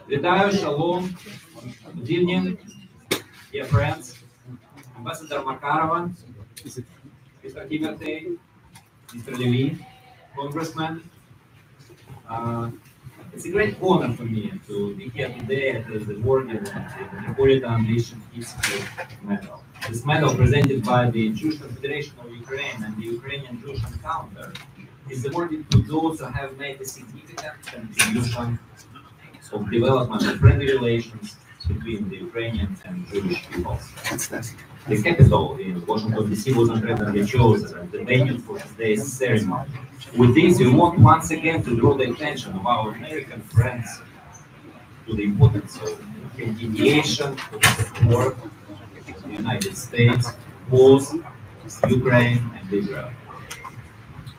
Вітаю, shalom, good evening, dear friends, Ambassador Markarova, Mr. Temerty, Mr. Lévy, Congressman. It's a great honor for me to be here today at the awarding of the Metropolitan Andrey Sheptytsky Medal. This medal, presented by the Jewish Confederation of Ukraine and the Ukrainian Jewish Encounter, is awarded to those who have made a significant contribution of development of friendly relations between the Ukrainian and Jewish peoples. The capital in Washington, D.C. was unprecedented chosen as the venue for today's ceremony. With this, we want once again to draw the attention of our American friends to the importance of continuation of support of the United States, both Ukraine and Israel.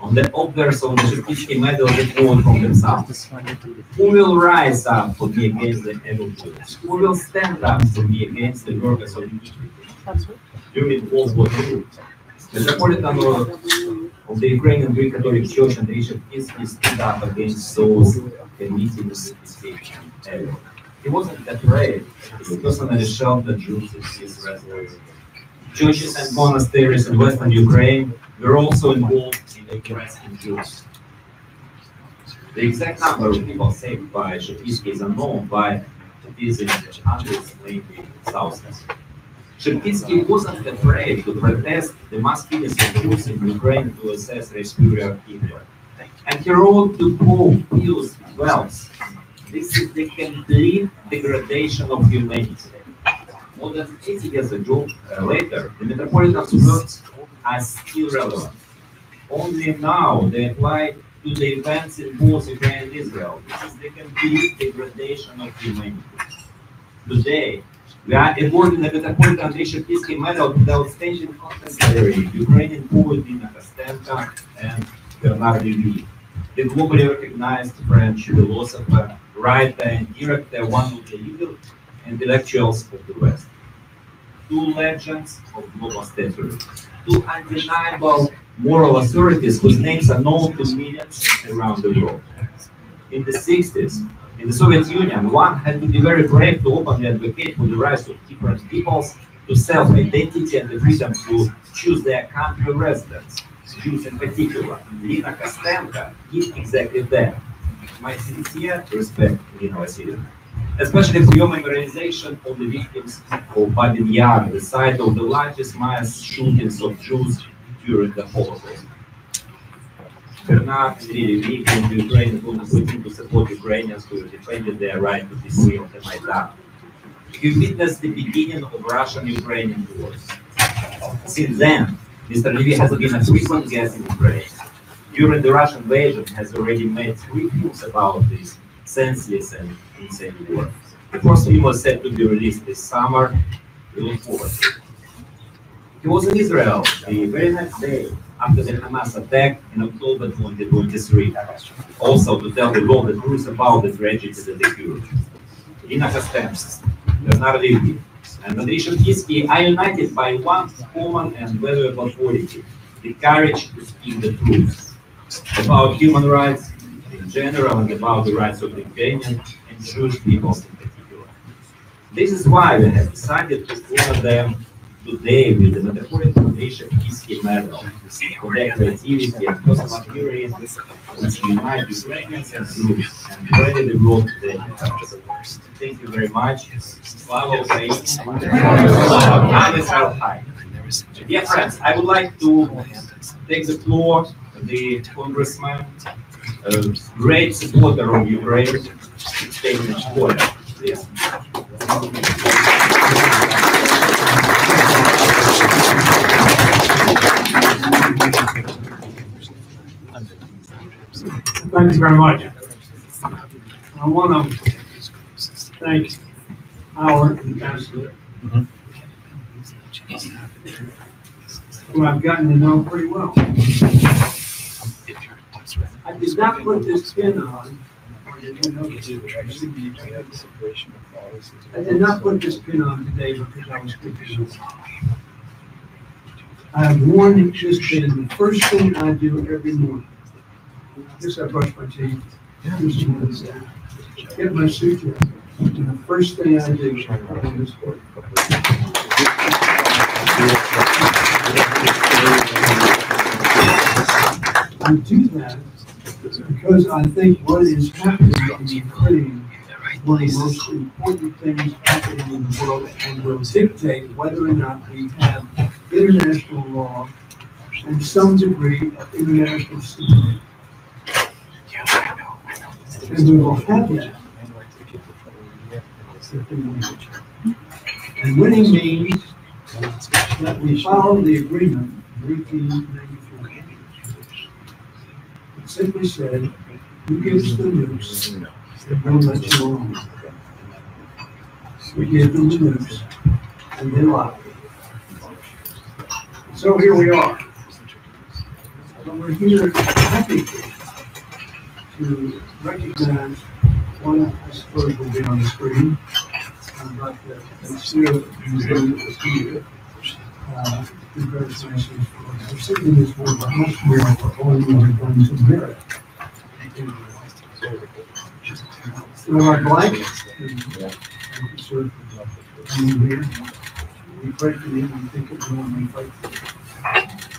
On the obverse of the Sheptytsky Medal, they quote from themselves: "Who will rise up for me against the evil Jews? Who will stand up for me against the workers of iniquity?" During World War II, the Metropolitan of the Ukrainian Greek Catholic Church and the Sheptytsky stood up against those committing escape error. He wasn't afraid. He personally sheltered Jews in his residence. Churches and monasteries in Western Ukraine were also involved in oppressing Jews. The exact number of people saved by Sheptytsky is unknown, but it is in the hundreds, maybe thousands. Sheptytsky wasn't afraid to protest the mass killings of Jews in Ukraine to assess race superior Hitler. And he wrote to Pope Pius XII, "This is the complete degradation of humanity." More than 80 years later, the Metropolitan's words are still relevant. Only now they apply to the events in both Ukraine and Israel. This is the complete degradation of humanity. Today, we are awarding the Metropolitan Andrey Sheptytsky Medal to the outstanding contemporary Ukrainian poet Lina Kostenko and Bernard-Henri Lévy, the globally recognized French philosopher, writer, and director, one of the leading intellectuals of the West. Two legends of global stature, two undeniable moral authorities whose names are known to millions around the world. In the 60s, in the Soviet Union, one had to be very brave to openly advocate for the rights of different peoples to self-identity and the freedom to choose their country of residence, Jews in particular. Lina Kostenko did exactly that. My sincere respect, Lina Vassilievna, especially for your memorization of the victims of Babin Yar, the site of the largest mass shootings of Jews during the Holocaust. Bernard-Henri Lévy came to Ukraine to support Ukrainians who defended their right to be free of the Maidan. He witnessed the beginning of Russian-Ukrainian wars. Since then, Mr. Lévy has been a frequent guest in Ukraine. During the Russian invasion, he has already made 3 films about this senseless and insane war. The first film was set to be released this summer. We look forward to it. He was in Israel the very next day after the Hamas attack in October 2023, also to tell the world the truth about the tragedy that occurred. Lina Kostenko, Bernard-Henri Lévy, and Andrey Sheptytsky are united by one common and valuable quality: the courage to speak the truth about human rights in general and about the rights of the Ukrainian and Jewish peoples in particular. This is why we have decided to honor them today with the Metropolitan Andrey Sheptytsky Medal for their creativity and personal heroism, which unite Ukrainians and Jews and spread the world today. Thank you very much. Slava Ukraini. Dear friends, I would like to take the floor the Congressman, great supporter of Ukraine, Steny. Please. Thank you very much. I want to thank our ambassador, who I've gotten to know pretty well. I did not put this pin on. I did not put this pin on today because I was thinking. I have worn this pin the first thing I do every morning. This I brush my teeth. Get my suit. And the first thing I do is this book. I do that because I think what is happening in Ukraine is one of the most important things happening in the world and will dictate whether or not we have international law and some degree of international stability. And we will have that if we win. And winning means that we follow the agreement of 1893. It simply said, who gives the nukes, we'll let you alone. We gave them the nukes, and they lied. So here we are. But we're here happy to recognize one, I suppose will be on the screen, but consider here. Congratulations for sitting this board, but much more for all you have done to merit. Rabbi Bleich, thank you, sir, for being here. We pray for you, we think of you, and we fight for you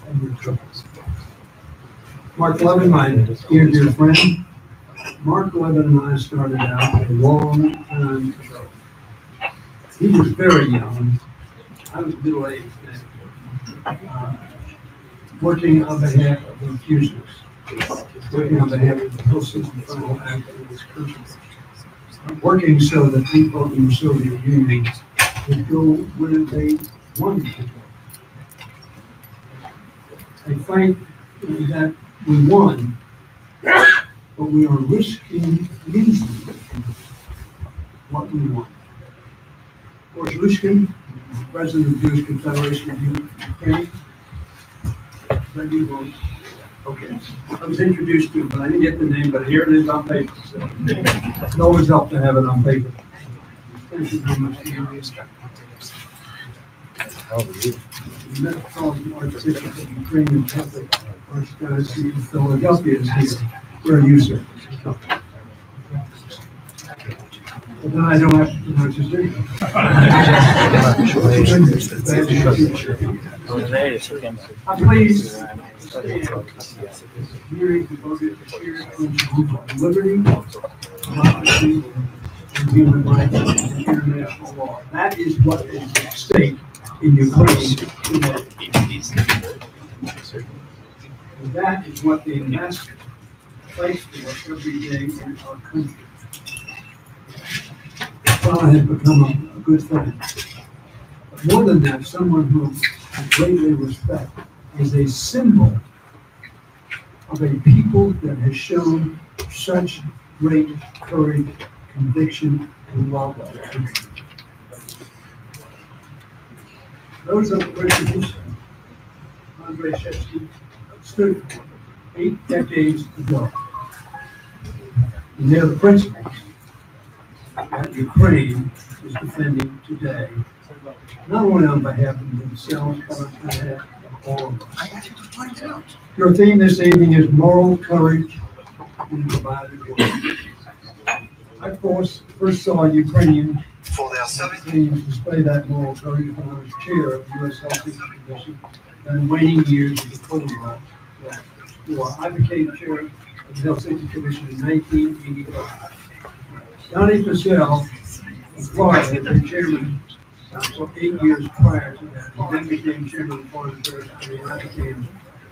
and your troubles. Mark Levin, my dear friend. Mark Levin and I started out a long time ago. He was very young. I was middle-aged then. Working on behalf of the accusers. Working on behalf of the Pilsons and final act of this country. Working so that people in the Soviet Union would go where they wanted to go. A fight that we won, but we are risking losing what we want. Of course, Lozhkin, president of the Jewish Confederation of Ukraine, then you vote. Okay, I was introduced to it, but I didn't get the name, but here it is on paper. So it always helps to have it on paper. Thank you very much. Metropolitan Archbishop of Ukrainian Catholic Archdiocese of Philadelphia is here. Where are you, sir? Well, then I don't have to pronounce his name. I'm pleased hearing devoted to cheer on liberty, democracy, and human rights and international law. That is what is at stake in Ukraine today. And that is what the ambassador fights for every day in our country. Oksana has become a good friend. But more than that, someone who I greatly respect is a symbol of a people that has shown such great courage, conviction, and love of the country. Those are the principles Andrey Sheptytsky stood for 8 decades ago. And they're the principles that Ukraine is defending today, not only on behalf of themselves, but on behalf of all of us. Your theme this evening is moral courage in the divided world. I, of course, first saw Ukrainian teams display that moral courage when I was chair of the U.S. Helsinki Commission and in waning years of the Cold War. I became chair of the Helsinki Commission in 1985. Steny of Florida had been chairman for 8 years prior to that. He then became chairman of the Florida Affairs Committee, and I became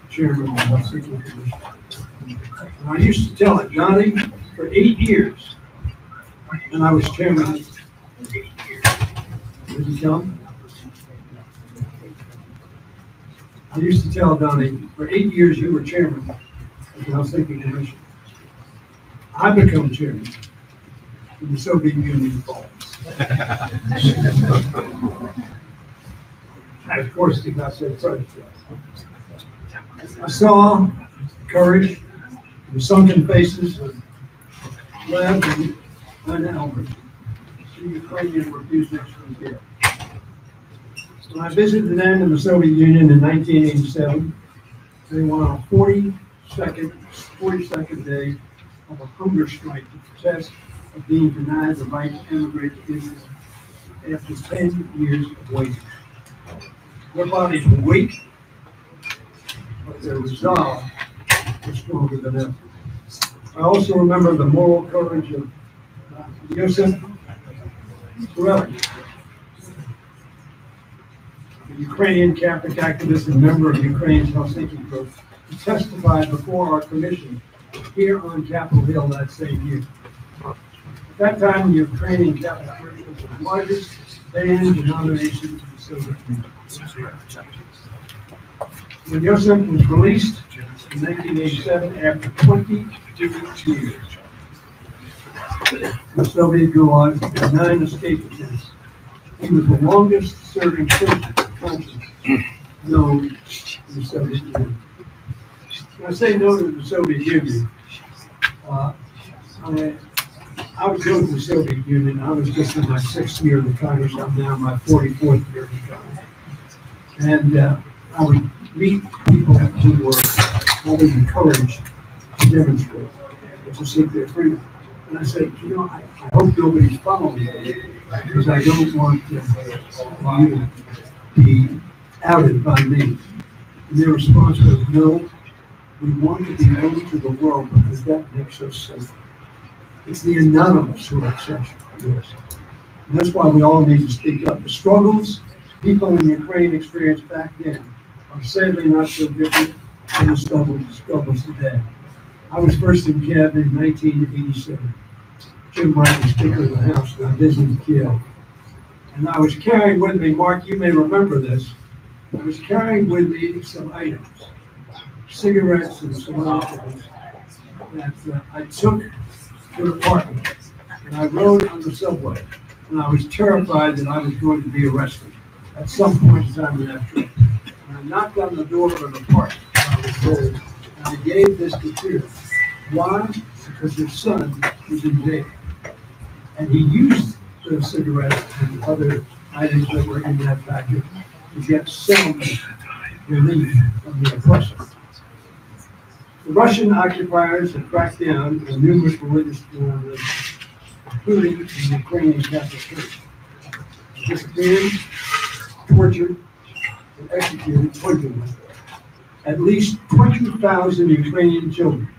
chairman of the Helsinki Commission. And I used to tell it, Johnny, for 8 years, and I was chairman. Did you tell him? I used to tell Donnie, for 8 years you were chairman of the Helsinki Commission. I become chairman when the Soviet Union falls. I, of course, did not say first. I saw courage, the sunken faces of Lev and Albert, the Ukrainian refuseniks from Kyiv. When I visited them in the Soviet Union in 1987, they were on a 42nd day of a hunger strike to protest of being denied the right to emigrate to Israel after 10 years of waiting. Their bodies were weak, but their resolve was stronger than ever. I also remember the moral courage of Yosef Rabbi, the Ukrainian Catholic activist and member of Ukraine's Helsinki group, who testified before our commission here on Capitol Hill that same year. At that time, the Ukrainian Catholic Church was the largest banned denomination in the Soviet Union. When Yosef was released in 1987 after 20 years, the Soviet Gulag had 9 escape attempts. He was the longest serving conscience known in the Soviet Union. When I say known in the Soviet Union, I was going to the Soviet Union. I was just in my 6th year in the Congress. I'm now in my 44th year in the Congress. And I would meet people who were always encouraged to demonstrate, to seek their freedom. And I said, you know, I hope nobody's following me, because I don't want you to be outed by me. And their response was, no, we want to be known to the world because that makes us safe. It's the anonymous who are exceptional. And that's why we all need to speak up. The struggles people in Ukraine experienced back then are sadly not so different from the struggles today. I was first in Kyiv in 1987. Jim Wright was Speaker of the House, and I visited Kyiv. And I was carrying with me, Mark, you may remember this, I was carrying with me some items, cigarettes and some other things that I took to the apartment. And I rode on the subway, and I was terrified that I was going to be arrested at some point in time in that trip. And I knocked on the door of an apartment, I was told, and I gave this to Peter. Why? Because his son was in jail. And he used the cigarettes and other items that were in that package to get some relief from the oppression. The Russian occupiers had cracked down on numerous religious denominations, including the Ukrainian Catholic Church. Disappeared, tortured, and executed 21. At least 20,000 Ukrainian children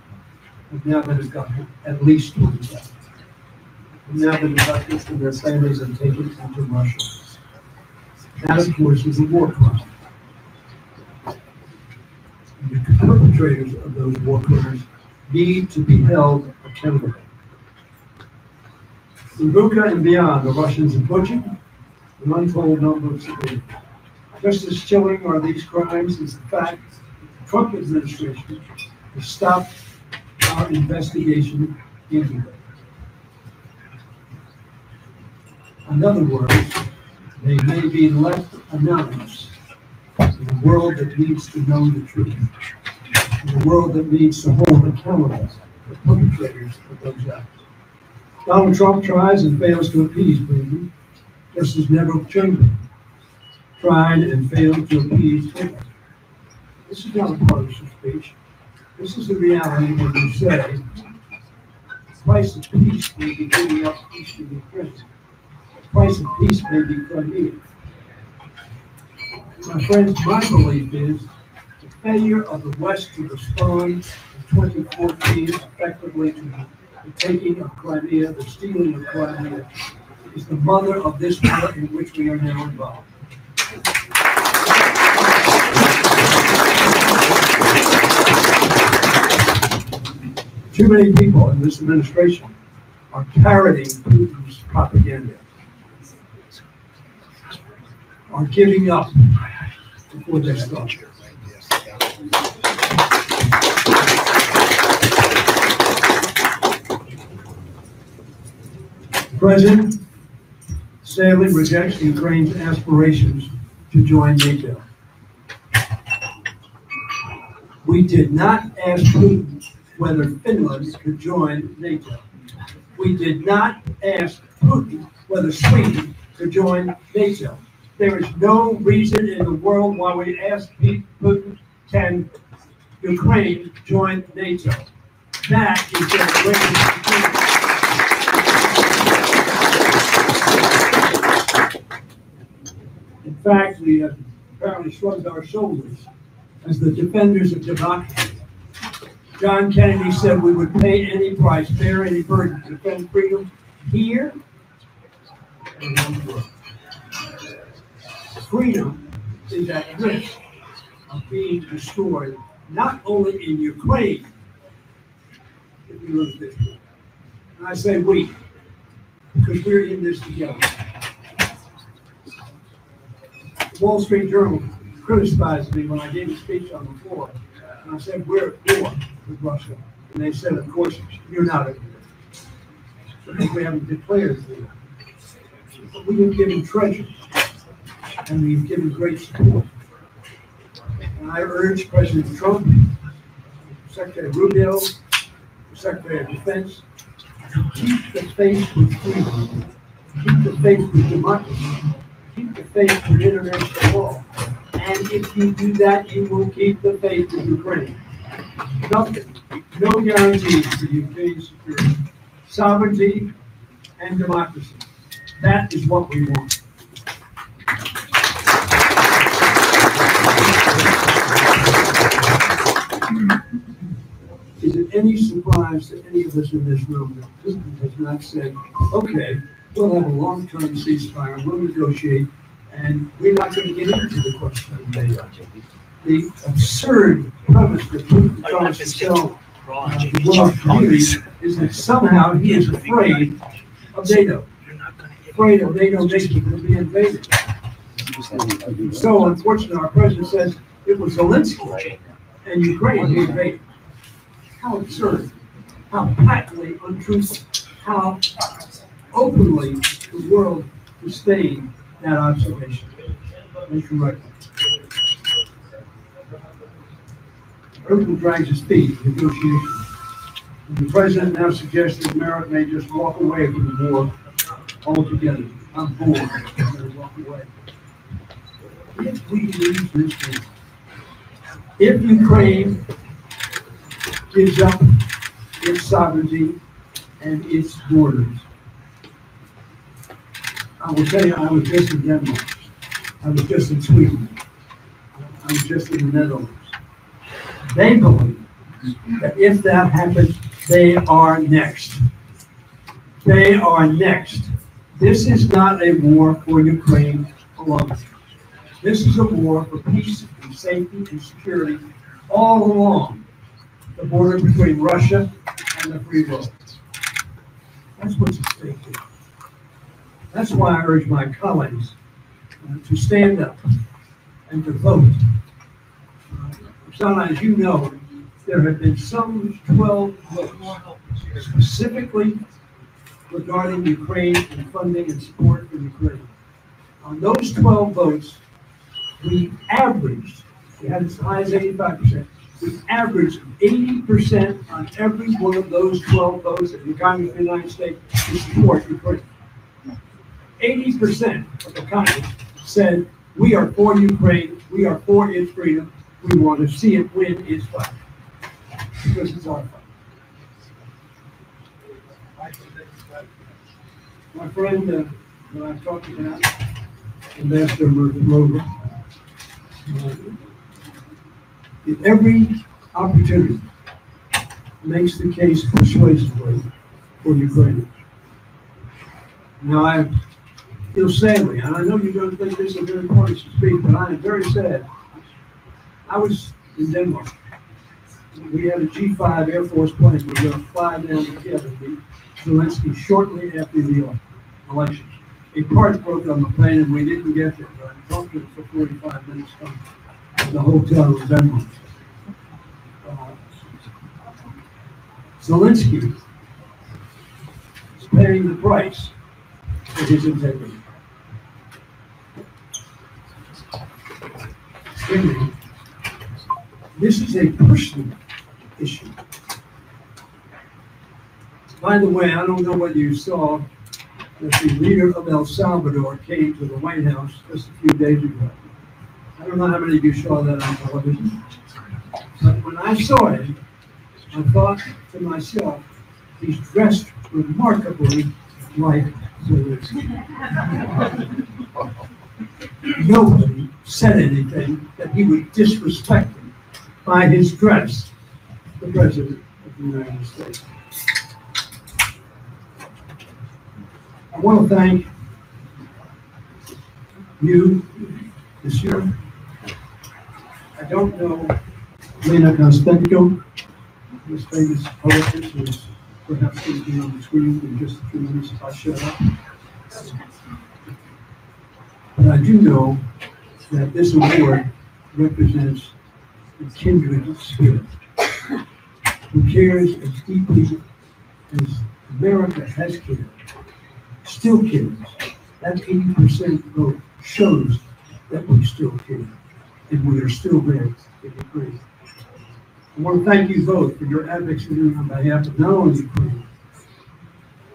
have now been abducted, at least 20,000. Have now been abducted from their families and taken into Russia. That, of course, is a war crime. The perpetrators of those war crimes need to be held accountable. In Bucha and beyond, the Russians are butchering an untold number of civilians. Just as chilling are these crimes is the fact that the Trump administration has stopped our investigation into them. In other words, they may be left anonymous in a world that needs to know the truth, in a world that needs to hold accountable the perpetrators of those acts. Donald Trump tries and fails to appease Putin, just as Neville Chamberlain tried and failed to appease Hitler. This is not a partisan speech. This is the reality when you say the price of peace may be giving up eastern Ukraine. The price of peace may be Crimea. My friends, my belief is the failure of the West to respond in 2014 effectively to the taking of Crimea, the stealing of Crimea, is the mother of this war in which we are now involved. Too many people in this administration are parroting Putin's propaganda, are giving up before they start. The President sadly rejects Ukraine's aspirations to join NATO. We did not ask Putin whether Finland could join NATO. We did not ask Putin whether Sweden could join NATO. There is no reason in the world why we ask Putin, can Ukraine join NATO? That is their greatest security. fact, we have apparently shrugged our shoulders as the defenders of democracy. John Kennedy said we would pay any price, bear any burden to defend freedom here and around the world. Freedom is at risk of being destroyed, not only in Ukraine, if we lose this war. And I say we, because we're in this together. The Wall Street Journal criticized me when I gave a speech on the floor. And I said, we're at war with Russia. And they said, of course, you're not at war. Because we haven't declared war. But we have given treasure. And we've given great support. And I urge President Trump, Secretary Rubio, Secretary of Defense, to keep the faith with freedom, keep the faith with democracy, keep the faith with international law. And if you do that, you will keep the faith with Ukraine. Nothing, no guarantees for Ukraine's security, sovereignty, and democracy. That is what we want. Is it any surprise to any of us in this room that Putin has not said, okay, we'll have a long-term ceasefire, we'll negotiate, and we're not going to get into the question of NATO. The absurd premise that Putin tries to sell the world community is that somehow he is afraid of NATO. Afraid of NATO nation will be invaded. So unfortunately, our president says it was Zelensky and Ukraine who invaded. How absurd, how patently untruthful, how openly the world disdained that observation. Incorrect. Putin drags his feet in negotiations. And the president now suggests that America may just walk away from the war altogether. I'm bored. I'm going to walk away. If we lose this war, if Ukraine gives up its sovereignty and its borders, I will tell you, I was just in Denmark. I was just in Sweden. I was just in the Netherlands. They believe that if that happens, they are next. They are next. This is not a war for Ukraine alone. This is a war for peace and safety and security all along the border between Russia and the free world. That's what's at stake here. That's why I urge my colleagues to stand up and to vote. Oksana, as you know, there have been some 12 votes specifically regarding Ukraine and funding and support for Ukraine. On those 12 votes, we averaged, we had as high as 85%, we averaged 80% on every one of those 12 votes in the Congress of the United States to support Ukraine. 80% of the Congress said, we are for Ukraine, we are for its freedom, we want to see it win its fight. Because it's our fight. My friend, that I've talked about, Ambassador Markarova, in every opportunity makes the case persuasively for Ukraine. Now, I feel sadly, and I know you don't think this is a very partisan speech, but I am very sad. I was in Denmark. We had a G5 Air Force plane. We were going to fly down to Kyiv and meet Zelensky shortly after the elections. A part broke on the plane and we didn't get there. But I talked to him for 45 minutes from the hotel in Denmark. Zelensky is paying the price for his integrity. This is a personal issue. By the way, I don't know whether you saw that the leader of El Salvador came to the White House just a few days ago. I don't know how many of you saw that on television. But when I saw him, I thought to myself, he's dressed remarkably like Zelensky. nobody said anything that he would disrespect him by his dress, the President of the United States. I want to thank you this year. I don't know Lina Kostenko, this famous poetess who is perhaps going to be on the screen in just a few minutes if I shut up. But I do know that this award represents a kindred spirit who cares as deeply as America has cared, still cares. That 80% vote shows that we still care, and we are still there in Ukraine. I want to thank you both for your advocacy on behalf of not only Ukraine,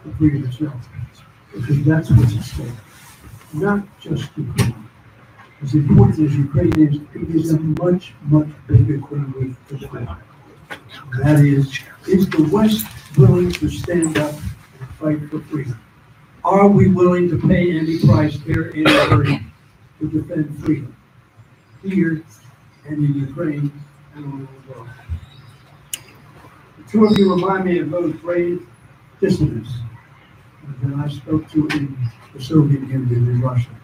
but freedom itself, because that's what's at stake. Not just Ukraine. As important as Ukraine is, it is a much, much bigger thing we can. That is the West willing to stand up and fight for freedom? Are we willing to pay any price there in Ukraine to defend freedom, here and in Ukraine and all over the world? The two of you remind me of those brave dissidents that I spoke to in the Soviet Union, in Russia,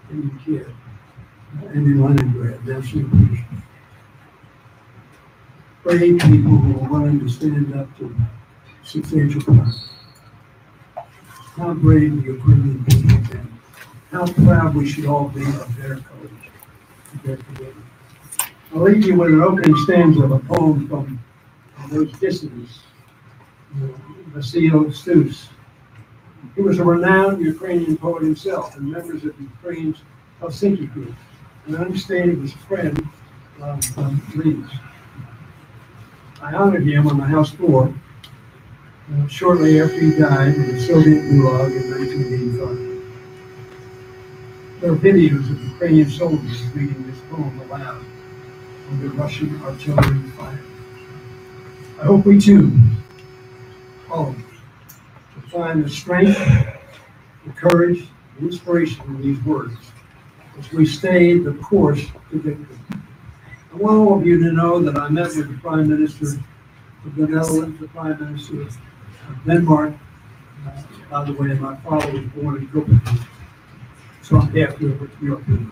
and in Kyiv, and in Leningrad. That's your position. Brave people who are willing to stand up to substantial power. How brave the Ukrainian people have been. How proud we should all be of their courage and their commitment. I'll leave you with an opening stanza of a poem from those dissidents, Vasil Stus. He was a renowned Ukrainian poet himself and members of Ukraine's Helsinki group. And I understand he was a friend of Lina's. I honored him on the House floor shortly after he died in the Soviet Gulag in 1985. There are videos of Ukrainian soldiers reading this poem aloud under Russian artillery fire. I hope we too, all of us, will find the strength, the courage, the inspiration in these words as we stay the course to victory. I want all of you to know that I met with the Prime Minister of the Netherlands, the Prime Minister of Denmark. By the way, my father was born in Copenhagen, so I'm half European.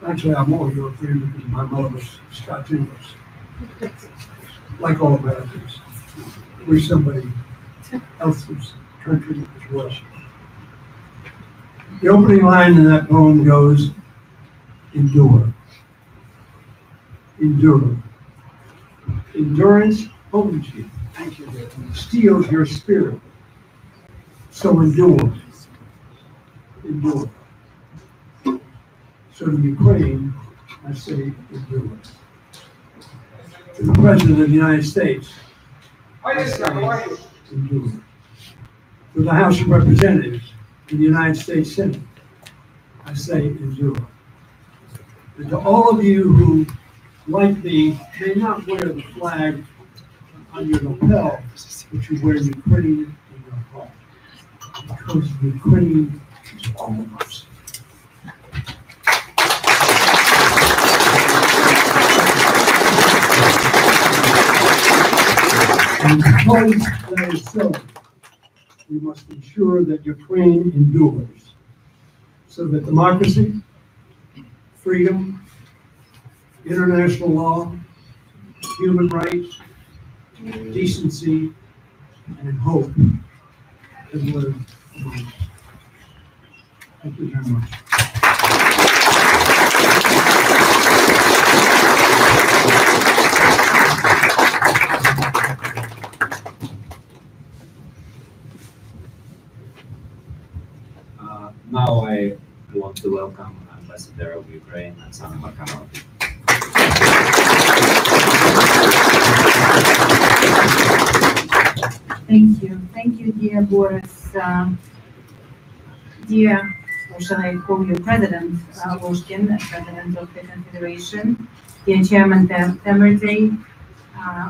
Actually, I'm more European because my mother was Scotch English. Like all Americans, we're somebody else's country as well. The opening line in that poem goes, endure. Endure. Endurance owns you, steals your spirit. So endure. Endure. So to Ukraine, I say endure. To the President of the United States, I say endure. To the House of Representatives in the United States Senate, I say endure. And to all of you who, like me, may not wear the flag on your lapel, but you wear Ukraine in your heart. Because Ukraine is all of us. And because that is so, we must ensure that Ukraine endures, so that democracy, freedom, international law, human rights, decency, and hope can live among us. Thank you very much. Now I want to welcome Ambassador of Ukraine, Oksana Markarova. Thank you, dear Boris. Dear, or shall I call you President Lozhkin, President of the Confederation, dear Chairman Temerty,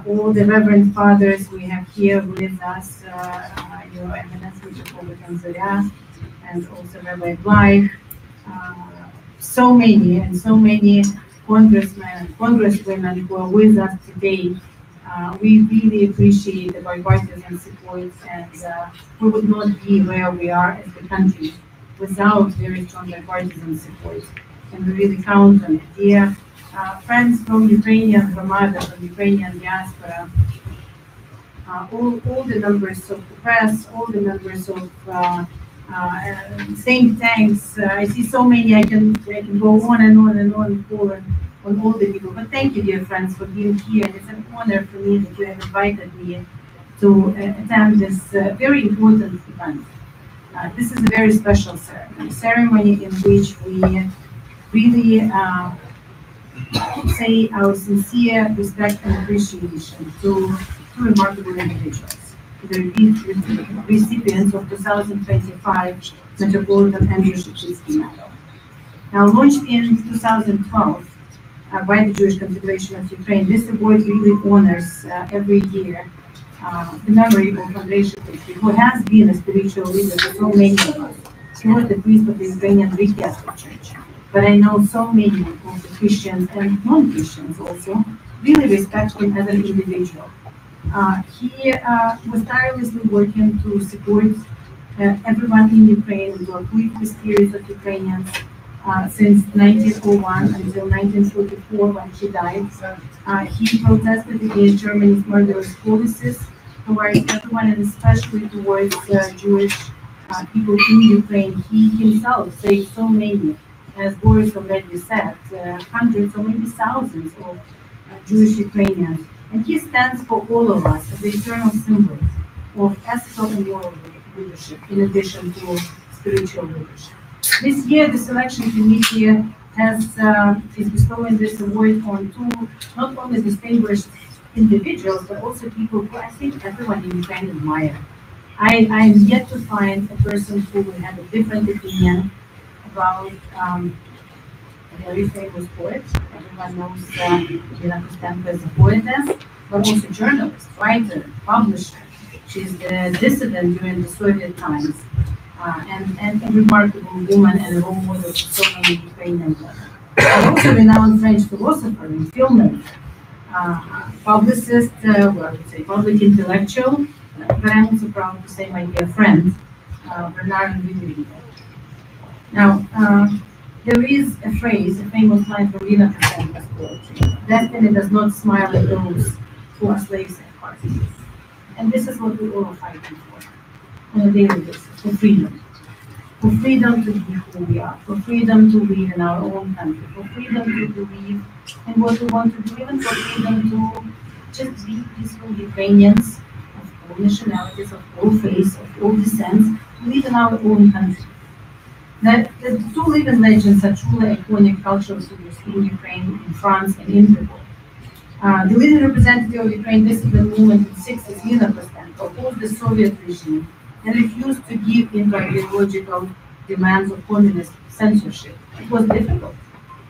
all the Reverend Fathers we have here with us, Your Eminence, Metropolitan Andrey, and also Rabbi Bleich, so many and so many congressmen and congresswomen who are with us today. We really appreciate the bipartisan support, and we would not be where we are as a country without very strong bipartisan support. And we really count on it. Dear friends from Ukrainian Armada, from Ukrainian diaspora, all the members of the press, all the members of think tanks. I see so many. I can go on and on and on, on all the people. But thank you, dear friends, for being here. It's an honor for me that you have invited me to attend this very important event. This is a very special ceremony in which we really say our sincere respect and appreciation to two remarkable individuals, the recipients of 2025 Metropolitan Andrey Sheptytsky Medal. Now, launched in 2012 by the Jewish Confederation of Ukraine, this award really honors every year the memory of Andrei Sheptytsky, who has been a spiritual leader for so many of us. He was the priest of the Ukrainian Greek Catholic Church. But I know so many of the Christians and non-Christians also really respect him as an individual. He was tirelessly working to support everyone in Ukraine and to uplift the spirits of Ukrainians since 1901 until 1944 when he died. He protested against Germany's murderous policies towards everyone and especially towards Jewish people in Ukraine. He himself saved so many, as Boris already said, hundreds or maybe thousands of Jewish Ukrainians. And he stands for all of us as the eternal symbol of ethical and moral leadership, in addition to spiritual leadership. This year, the selection committee is bestowing this award on two not only distinguished individuals, but also people who I think everyone in Ukraine admire. I am yet to find a person who will have a different opinion about a very famous poet. Everyone knows Lina Kostenko as a poetess, but also journalist, writer, publisher. She's a dissident during the Soviet times, and a remarkable woman and a role model for so many Ukrainian women. Also a renowned French philosopher and filmmaker, publicist, well, I would say public intellectual, but I'm also proud to say my dear friend, Bernard-Henri Lévy. Now, there is a phrase, a famous line from Lina Kostenko's poetry: "Destiny does not smile at those who are slaves at heart." And this is what we all are fighting for on a daily basis: for freedom. For freedom to be who we are, for freedom to live in our own country, for freedom to believe in what we want to believe, and for freedom to just be peaceful Ukrainians of all nationalities, of all faiths, of all descents, who live in our own country. That the two living legends are truly iconic cultural figures in Ukraine, in France, and in the world. The leading representative of Ukraine dissident movement in the 60s, Lina Kostenko, opposed the Soviet regime and refused to give in to ideological demands of communist censorship. It was difficult.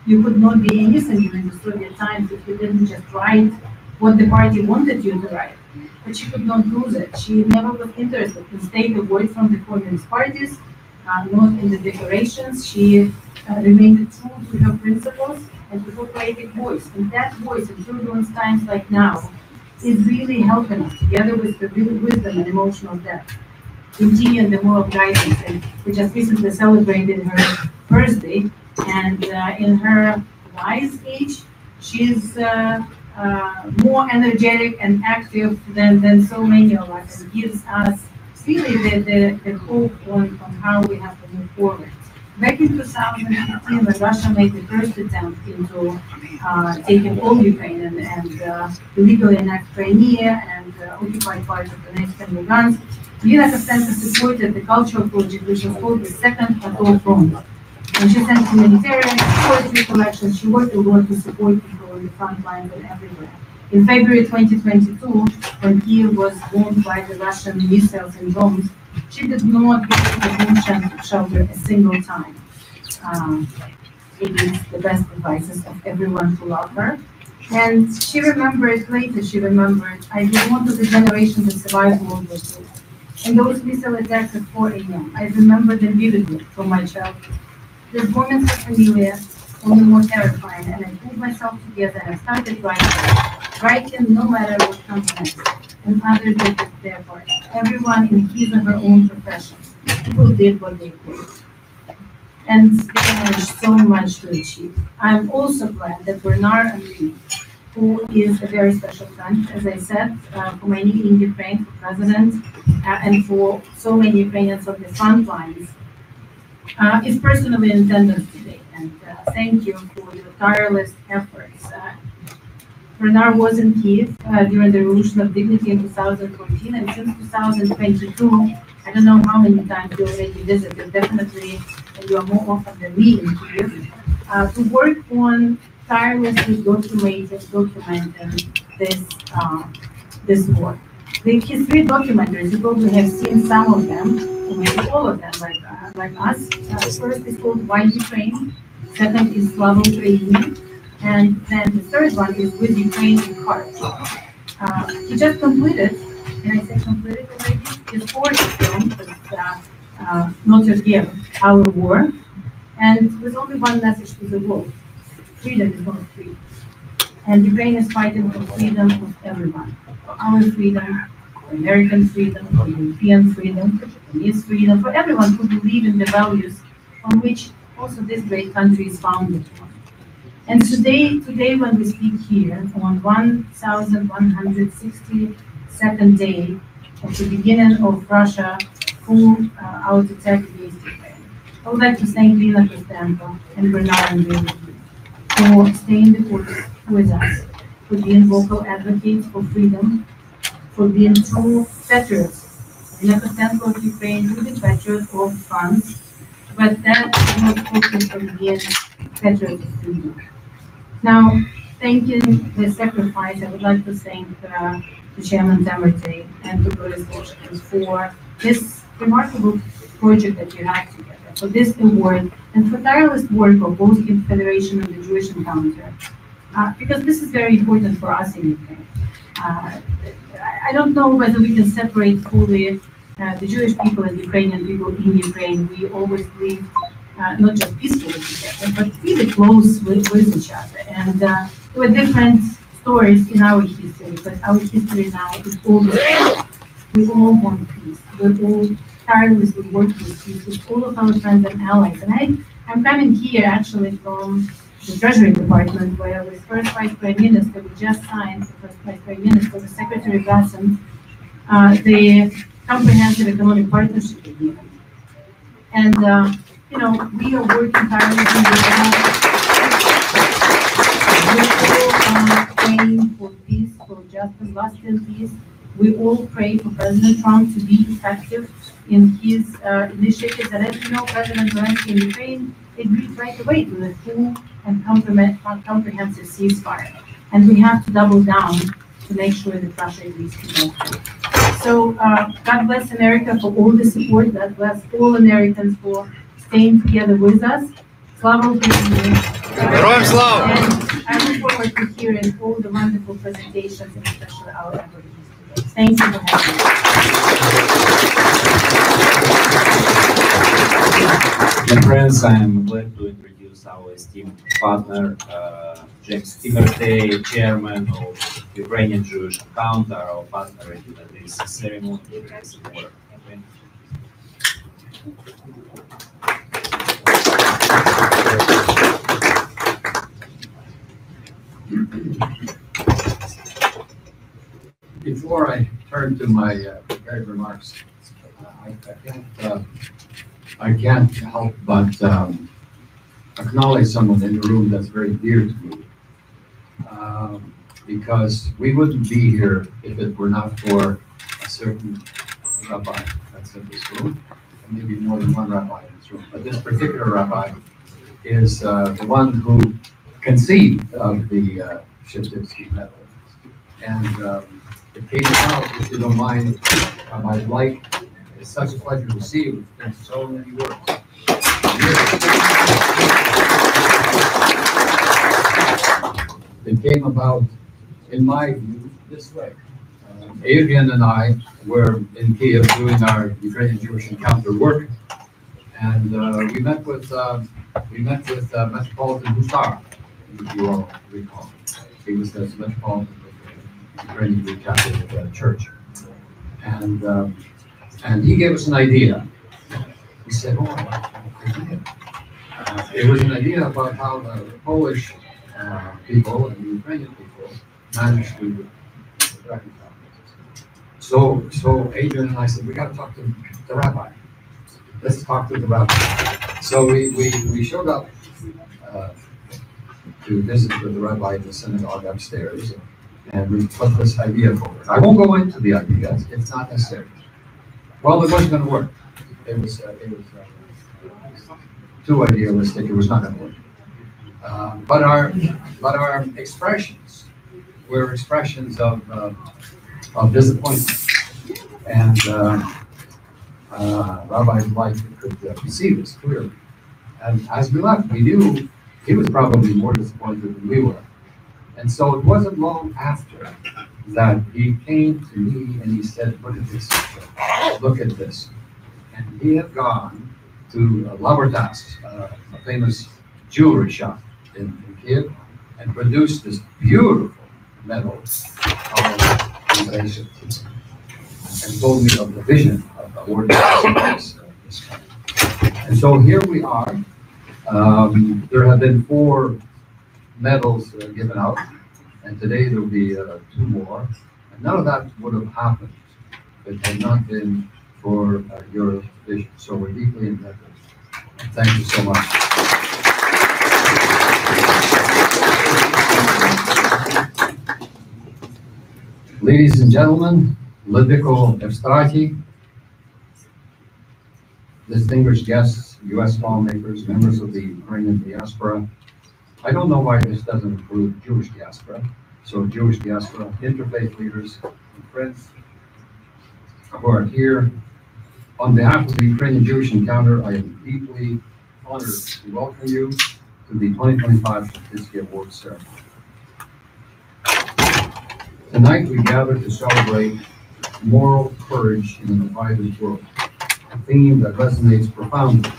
You could not be innocent during the Soviet times if you didn't just write what the party wanted you to write. But she could not do that. She never was interested in staying away from the communist parties, not in the declarations. She remained true to her principles and to her poetic voice. And that voice in turbulent times like now is really helping us, together with the wisdom and emotional depth, continue the moral guidance. And we just recently celebrated her birthday, and in her wise age, she's more energetic and active than so many of us, and gives us really the hope on how we have to move forward. Back in 2015, when Russia made the first attempt into taking all Ukraine and illegally annexed Crimea and occupied part of Donetsk and Lugansk, Lina Kostenko supported the cultural project, which was called the Second Atoll Front. And she sent humanitarian poetry collections. She worked a lot to support people on the front lines and everywhere. In February 2022, when Kyiv was bombed by the Russian missiles and drones, she did not get a bomb shelter a single time. Against the best advices of everyone who loved her. And she remembered later, I belong to the generation that survived World War II. And those missile attacks at 4 a.m., I remember them vividly from my childhood. This moment was familiar, only more terrifying, and I pulled myself together and I started writing no matter what comes next. And others did their part. Everyone in his or her own profession. People did what they could. And they managed so much to achieve. I'm also glad that Bernard-Henri, who is a very special friend, as I said, for many in Ukraine, for president, and for so many Ukrainians on the front lines, is personally in attendance today. And thank you for your tireless efforts. Bernard was in Kyiv during the Revolution of Dignity in 2014, and since 2022, I don't know how many times you already visited, definitely you are more often than me in Kyiv, to work on tirelessly documenting this war. His three documentaries, you probably have seen some of them, or maybe all of them, like us. First is called Why Ukraine, second is Slava Ukraini, and then the third one is With Ukraine in Heart. He just completed, and I say completed already, his fourth film, Not Your Kyiv, Our War, and with only one message to the world: freedom is not free. And Ukraine is fighting for freedom of everyone. For our freedom, for American freedom, for European freedom, for Japanese freedom, for everyone who believes in the values on which also this great country is founded on. And today when we speak here, on 1,162nd day of the beginning of Russia full-out attack against Ukraine, I would like to thank Lina Kostenko and Bernard-Henri Lévy for staying the course with us, for being vocal advocates for freedom, for being true patriots. Lina Kostenko of Ukraine, really patriot of France, but that is not focused from being patriots of freedom. Now, thanking the sacrifice, I would like to thank the Chairman Temerty and to Boris for this remarkable project that you have together, for this award, and for tireless work of both Confederation and the Jewish Encounter, because this is very important for us in Ukraine. I don't know whether we can separate fully the Jewish people and Ukrainian people in Ukraine. We always lived not just peacefully together, but really close with each other. And there were different stories in our history, but our history now is all the same. We all want peace. We all tirelessly work with peace with all of our friends and allies. And I'm coming here actually from the Treasury Department, where with first Vice Prime Minister, we just signed, the first Vice Prime Minister, the Secretary Gasson, the Comprehensive Economic Partnership Agreement. And you know, we are working tirelessly praying for peace, for just and lasting peace. We all pray for President Trump to be effective in his initiatives. And as you know, President Zelensky in Ukraine agreed right away to the full and comprehensive ceasefire. And we have to double down to make sure that Russia agrees to that. So God bless America for all the support. God bless all Americans for staying together with us. Slava Ukraini. Героям слава! And I look forward to hearing all the wonderful presentations, and especially our advocates today. Thank you for having me. Dear friends, I am glad to introduce our esteemed partner, James Temerty, chairman of Ukrainian Jewish Encounter, our partner in this ceremony. This award. Before I turn to my prepared remarks, I can't help but acknowledge someone in the room that's very dear to me, because we wouldn't be here if it were not for a certain rabbi that's in this room, and maybe more than one rabbi in this room. But this particular rabbi is the one who conceived of the Sheptytsky Medal. And it came out, if you don't mind, Rabbi Bleich. It's such a pleasure to see you in so many words. It came about, in my view, this way. Adrian and I were in Kyiv doing our Ukrainian Jewish Encounter work, and we met with We met with Metropolitan Hussar, if you all recall. He was the Metropolitan of the Ukrainian Greek Catholic Church. And he gave us an idea. He said, oh, I like that idea. It was an idea about how the Polish people and the Ukrainian people managed to reconcile. So Adrian and I said, we got to talk to the rabbi. Let's talk to the rabbi. So we showed up to visit with the rabbi in the synagogue upstairs, and we put this idea forward. I won't go into the idea; it's not necessary. Well, it wasn't going to work. It was too idealistic. It was not going to work. But our expressions were expressions of disappointment, and Rabbi Bleich could see this clearly. And as we left, we knew he was probably more disappointed than we were. And so it wasn't long after that he came to me and he said, look at this, look at this. And he had gone to Labortas, a famous jewelry shop in Kyiv, and produced this beautiful medal of Andrey Sheptytsky, and told me of the vision of the ordinance of this kind. And so here we are. There have been 4 medals given out, and today there will be 2 more. And none of that would have happened if it had not been for your vision. So we're deeply indebted. Thank you so much. Ladies and gentlemen, Leviko Evstrati, distinguished guests, U.S. lawmakers, members of the Ukrainian diaspora. I don't know why this doesn't include Jewish diaspora. So Jewish diaspora, interfaith leaders, and friends who are here. On behalf of the Ukrainian Jewish Encounter, I am deeply honored to welcome you to the 2025 Sheptytsky Awards ceremony. Tonight we gather to celebrate moral courage in a divided world, a theme that resonates profoundly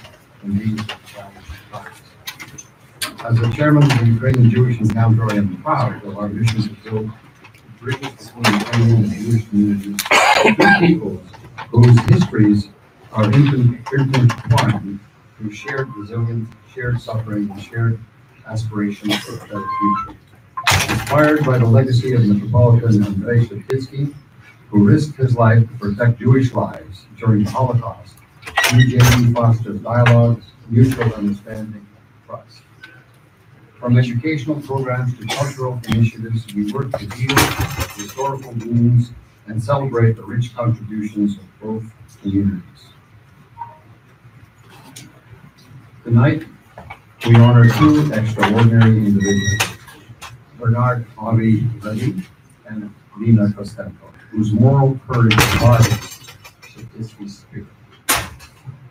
in these challenging times. As the chairman of the Ukrainian Jewish Encounter, I am proud of our mission to build bridges between Ukrainian and Jewish communities, two peoples whose histories are intertwined through shared resilience, shared suffering, and shared aspirations for a better future. Inspired by the legacy of Metropolitan Andrey Sheptytsky, who risked his life to protect Jewish lives during the Holocaust, UJE fosters dialogue, mutual understanding, and trust. From educational programs to cultural initiatives, we work to heal historical wounds and celebrate the rich contributions of both communities. Tonight, we honor 2 extraordinary individuals, Bernard-Henri Lévy and Lina Kostenko, whose moral courage embodies Sheptytsky's spirit.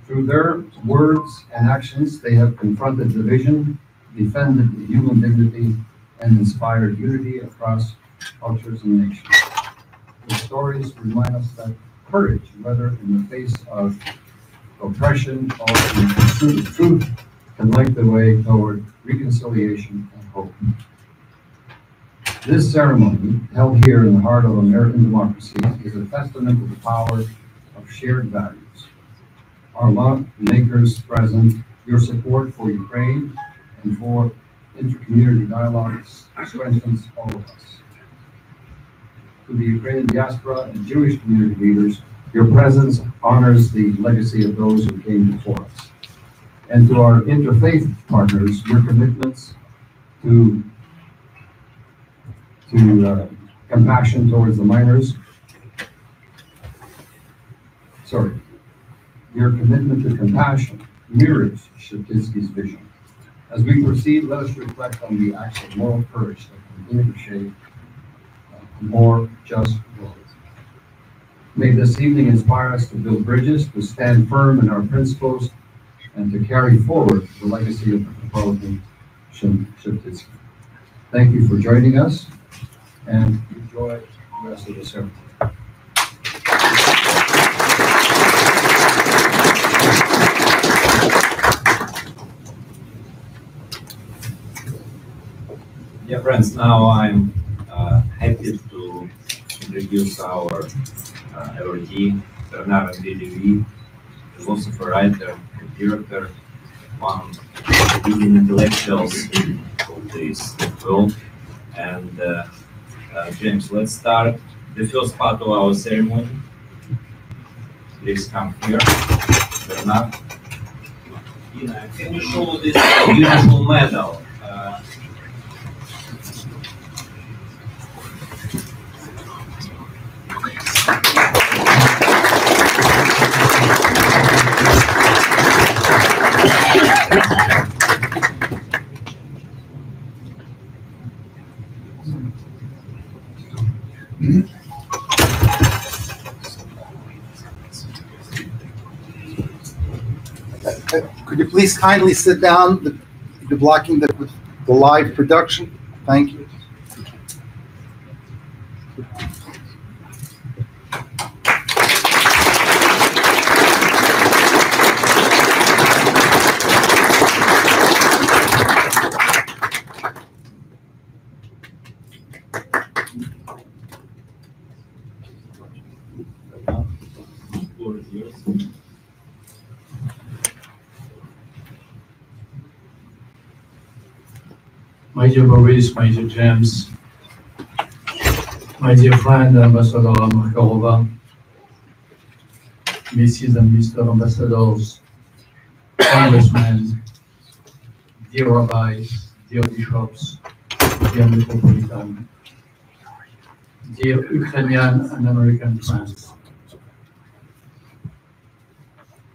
Through their words and actions, they have confronted division, defended human dignity, and inspired unity across cultures and nations. The stories remind us that courage, whether in the face of oppression or in pursuit of truth, can light the way toward reconciliation and hope. This ceremony, held here in the heart of American democracy, is a testament to the power of shared values. Our lawmakers present, your support for Ukraine and for intercommunity dialogues strengthens all of us. To the Ukrainian diaspora and Jewish community leaders, your presence honors the legacy of those who came before us. And to our interfaith partners, your commitments to compassion towards the minors. Your commitment to compassion mirrors Sheptytsky's vision. As we proceed, let us reflect on the acts of moral courage that continue to shape a more just world. May this evening inspire us to build bridges, to stand firm in our principles, and to carry forward the legacy of Metropolitan Sheptytsky. Thank you for joining us, and enjoy the rest of the ceremony. Yeah, friends, now I'm happy to introduce our awardee, Bernard-Henri Lévy, philosopher, writer, and director, one of the leading intellectuals of this world. And James, let's start the first part of our ceremony. Please come here, Bernard. Lina, can you show this beautiful medal? Could you please kindly sit down? You're blocking the live production. Thank you. My dear Boris, my dear James, my dear friend, Ambassador Markarova, Mrs. and Mr. Ambassadors, Congressmen, dear rabbis, dear bishops, dear Metropolitan, dear Ukrainian and American friends.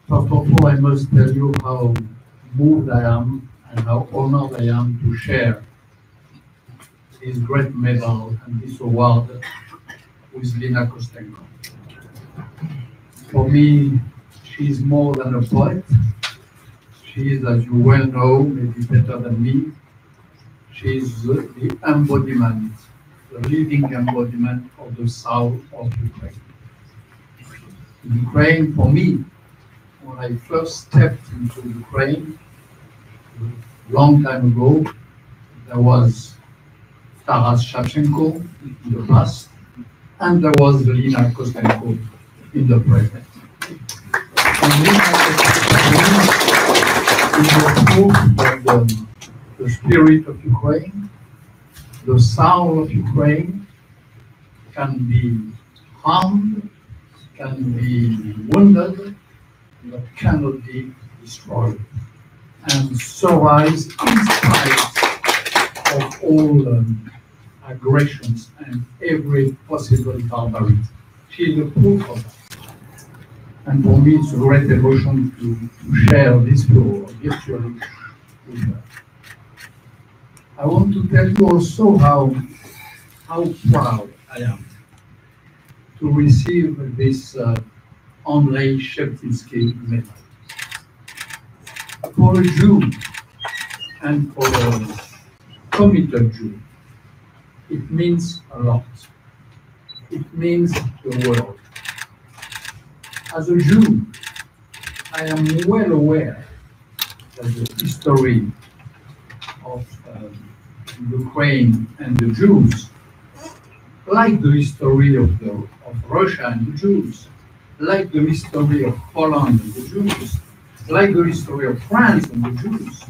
First of all, I must tell you how moved I am and how honored I am to share this great medal and this award with Lina Kostenko. For me, she is more than a poet. She is, as you well know, maybe better than me, she is the embodiment, the living embodiment of the South of Ukraine. Ukraine, for me, when I first stepped into Ukraine, a long time ago, there was Taras Shevchenko in the past, and there was Lina Kostenko in the present. And Lina Kostenko is a proof of the spirit of Ukraine, the soul of Ukraine can be harmed, can be wounded, but cannot be destroyed, and survives in spite of all aggressions and every possible barbarity. She is a proof of that. And for me, it's a great emotion to share this floor virtually with her. I want to tell you also how proud I am to receive this Andrey Sheptytsky Medal. For a Jew and for a committed Jew, it means a lot. It means the world. As a Jew, I am well aware that the history of Ukraine and the Jews, like the history of Russia and the Jews, like the history of Poland and the Jews, like the history of France and the Jews,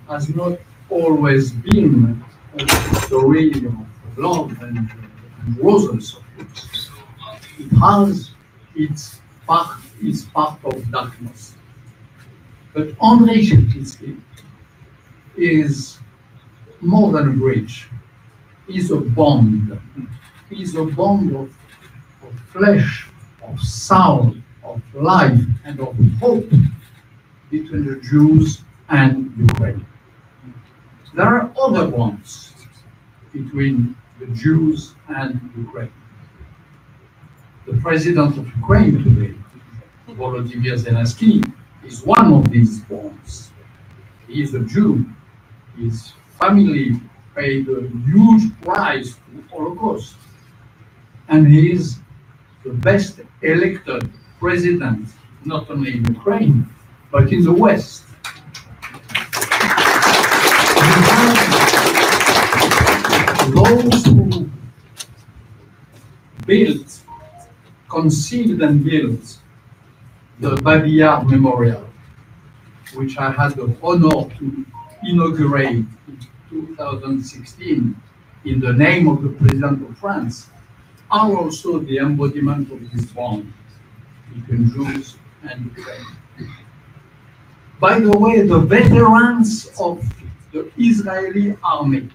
has not always been a story of love and roses. It has its part of darkness. But Andrey Sheptytsky is more than a bridge. He's a bond. He's a bond of flesh, of soul, of life, and of hope between the Jews and Ukraine. There are other bonds between the Jews and Ukraine. The president of Ukraine today, Volodymyr Zelensky, is one of these bonds. He is a Jew. His family paid a huge price to the Holocaust. And he is the best elected president, not only in Ukraine, but in the West. those who conceived and built the Babillard Memorial, which I had the honor to inaugurate in 2016 in the name of the President of France, are also the embodiment of this bond between Jews and Ukraine. By the way, the veterans of the Israeli army,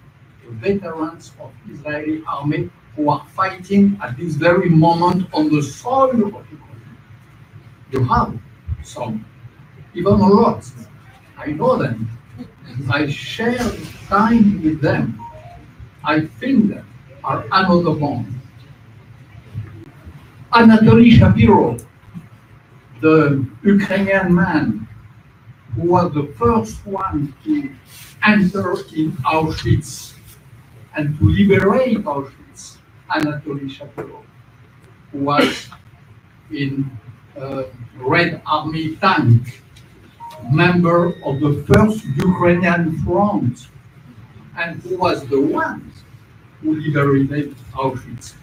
who are fighting at this very moment on the soil of Ukraine, you have some, even a lot. I know them. I share time with them. I think them are another bond. Anatoly Shapiro, the Ukrainian man who was the first one to enter in Auschwitz and to liberate Auschwitz, Anatoly Shapiro, who was in a Red Army tank, member of the first Ukrainian front, and who was the one who liberated Auschwitz,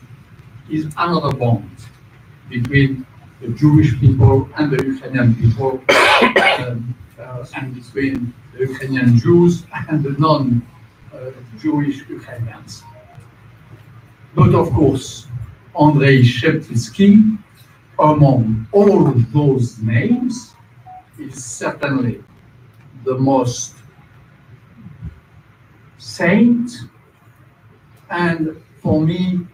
is another bond between the Jewish people and the Ukrainian people, and between the Ukrainian Jews and the non-Jewish Ukrainians. But of course, Andrei Sheptytsky, among all those names, is certainly the most saint, and for me,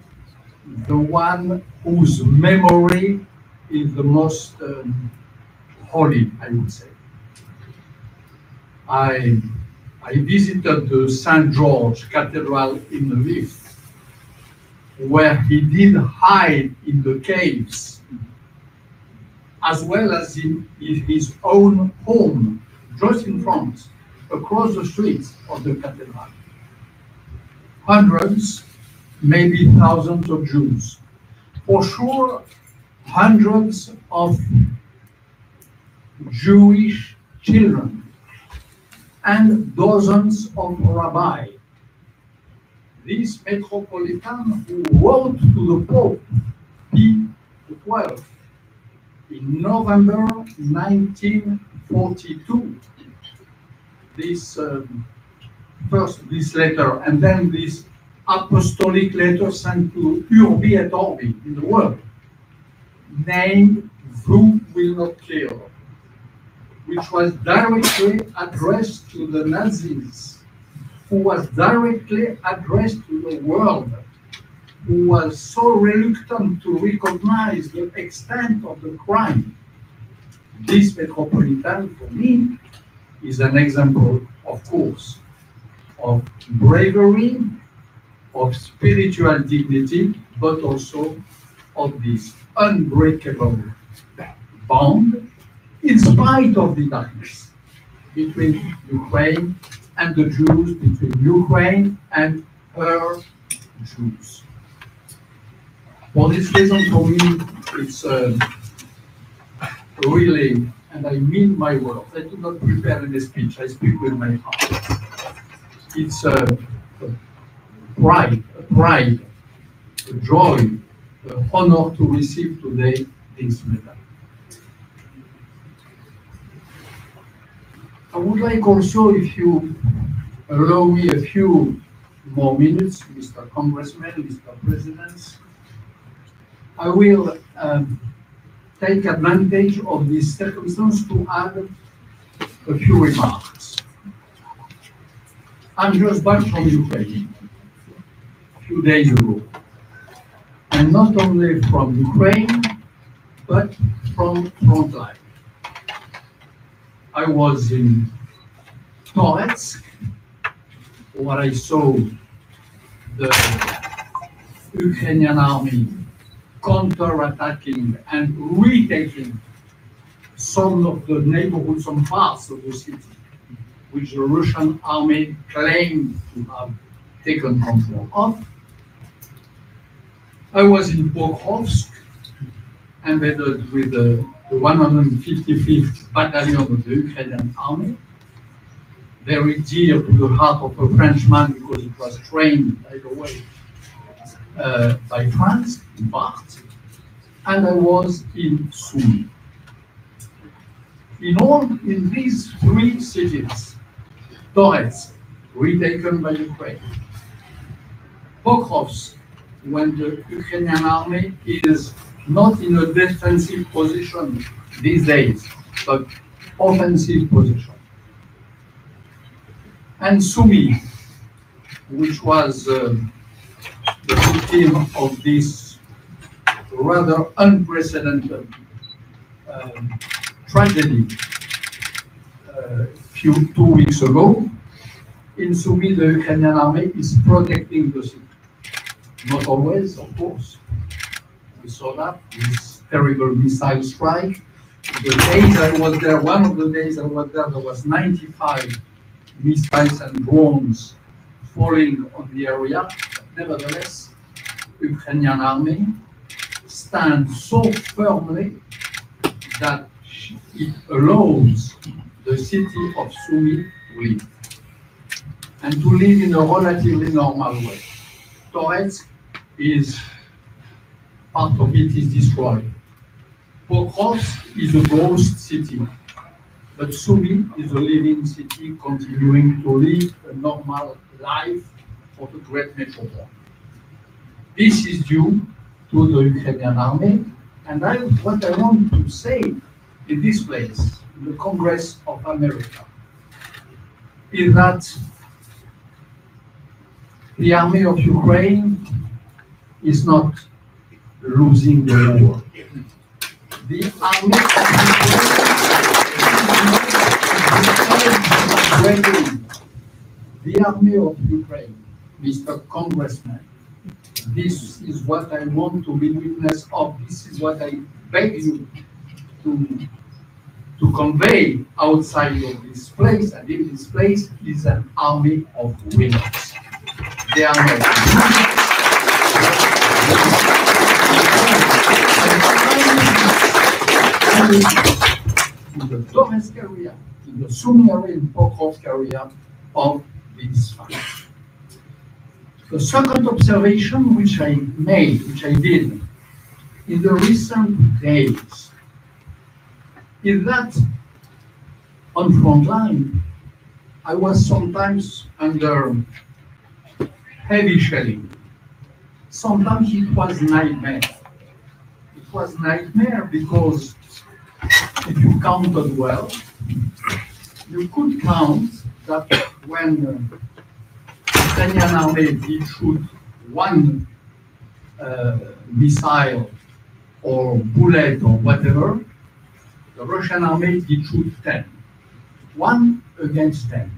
the one whose memory is the most holy, I would say. I visited the St. George Cathedral in Lviv, where he did hide in the caves, as well as in his own home, just in front, across the street of the cathedral. Hundreds, maybe thousands of Jews. For sure, hundreds of Jewish children and dozens of rabbis. This Metropolitan who wrote to the Pope, Pie XII, in November 1942, this letter, and then this apostolic letter sent to Urbi et Orbi in the world, named "Thou Will Not Kill," which was directly addressed to the Nazis, who was directly addressed to the world, who was so reluctant to recognize the extent of the crime. This Metropolitan, for me, is an example, of course, of bravery, of spiritual dignity, but also of this unbreakable bond, in spite of the darkness, between Ukraine and the Jews, between Ukraine and her Jews. For this reason, for me, it's really, and I mean my words, I do not prepare any speech, I speak with my heart. It's a pride, a joy, an honor to receive today this medal. I would like also, if you allow me a few more minutes, Mr. Congressman, Mr. President, I will take advantage of this circumstance to add a few remarks. I'm just back from Ukraine a few days ago, and not only from Ukraine, but from frontline. I was in Donetsk, where I saw the Ukrainian army counter-attacking and retaking some of the neighborhoods, some parts of the city, which the Russian army claimed to have taken control of. I was in Pokrovsk, embedded with the 155th Battalion of the Ukrainian Army. very dear to the heart of a Frenchman because it was trained, by the way, by France, in part, and I was in Sumy. In these three cities, Donetsk, retaken by Ukraine, Pokrovsk, when the Ukrainian army is not in a defensive position these days, but offensive position. And Sumy, which was the victim of this rather unprecedented tragedy 2 weeks ago. In Sumy, the Ukrainian army is protecting the city. Not always, of course. We saw that, this terrible missile strike. The days I was there, one of the days I was there, there was 95 missiles and drones falling on the area. Nevertheless, Ukrainian army stands so firmly that it allows the city of Sumy to live, and to live in a relatively normal way. Donetsk is, part of it is destroyed. Pokrovsk is a ghost city, but Sumy is a living city continuing to live a normal life for the great metropole. This is due to the Ukrainian army, and what I want to say in this place, in the Congress of America, is that the army of Ukraine is not losing the war. The army of Ukraine, the army of Ukraine, Mr. Congressman, this is what I want to be witness of. This is what I beg you to convey outside of this place, and in this place is an army of winners. They are not in the Donetsk area, in the Sumy area, in Pokrovsk area of this fight. The second observation which I did in the recent days, is that on front line, I was sometimes under heavy shelling. Sometimes it was nightmare. It was nightmare because if you counted well, you could count that when Ukrainian army did shoot one missile or bullet or whatever, the Russian army did shoot 10. 1 against 10.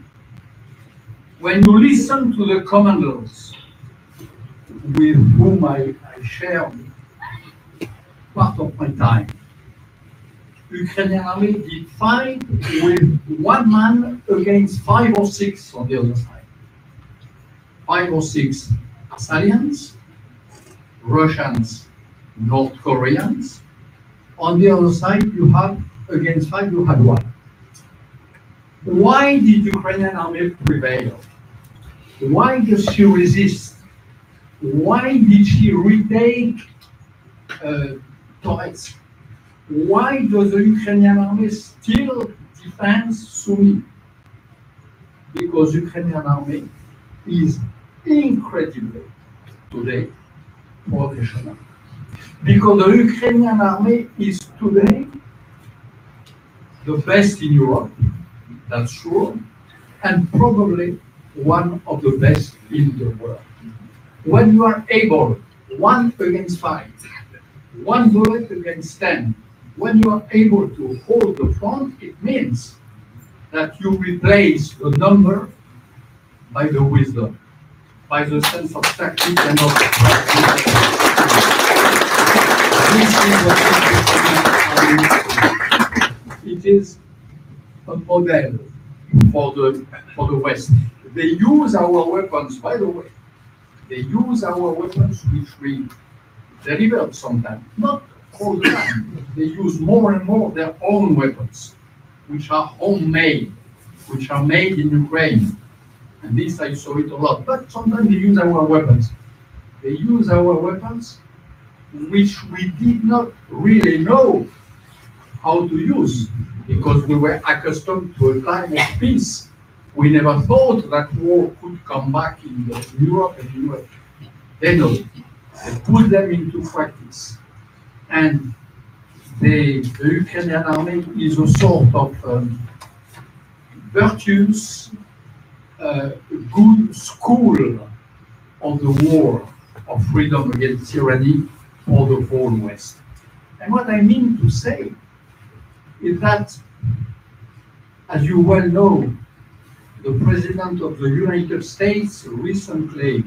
When you listen to the commanders with whom I shared part of my time, Ukrainian army did fight with 1 man against 5 or 6 on the other side. 5 or 6 Assyrians, Russians, North Koreans. On the other side, you have, against 5, you had 1. Why did Ukrainian army prevail? Why does she resist? Why did she retake Donetsk? Why does the Ukrainian army still defend Sumy? Because Ukrainian army is incredibly today professional. Because the Ukrainian army is today the best in Europe, that's true, and probably one of the best in the world. When you are able, 1 against 5, 1 bullet against 10, when you are able to hold the front, it means that you replace the number by the wisdom, by the sense of tactics and of this is what it is a model for the West. They use our weapons, by the way. They use our weapons, which we delivered sometimes, not all the time. They use more and more their own weapons, which are homemade. which are made in Ukraine. And this I saw it a lot. But sometimes they use our weapons. They use our weapons, which we did not really know how to use, because we were accustomed to a time of peace. We never thought that war could come back in Europe and US. They know. They put them into practice. And the Ukrainian army is a sort of virtuous, good school of the war of freedom against tyranny for the whole West. And what I mean to say is that, as you well know, the President of the United States recently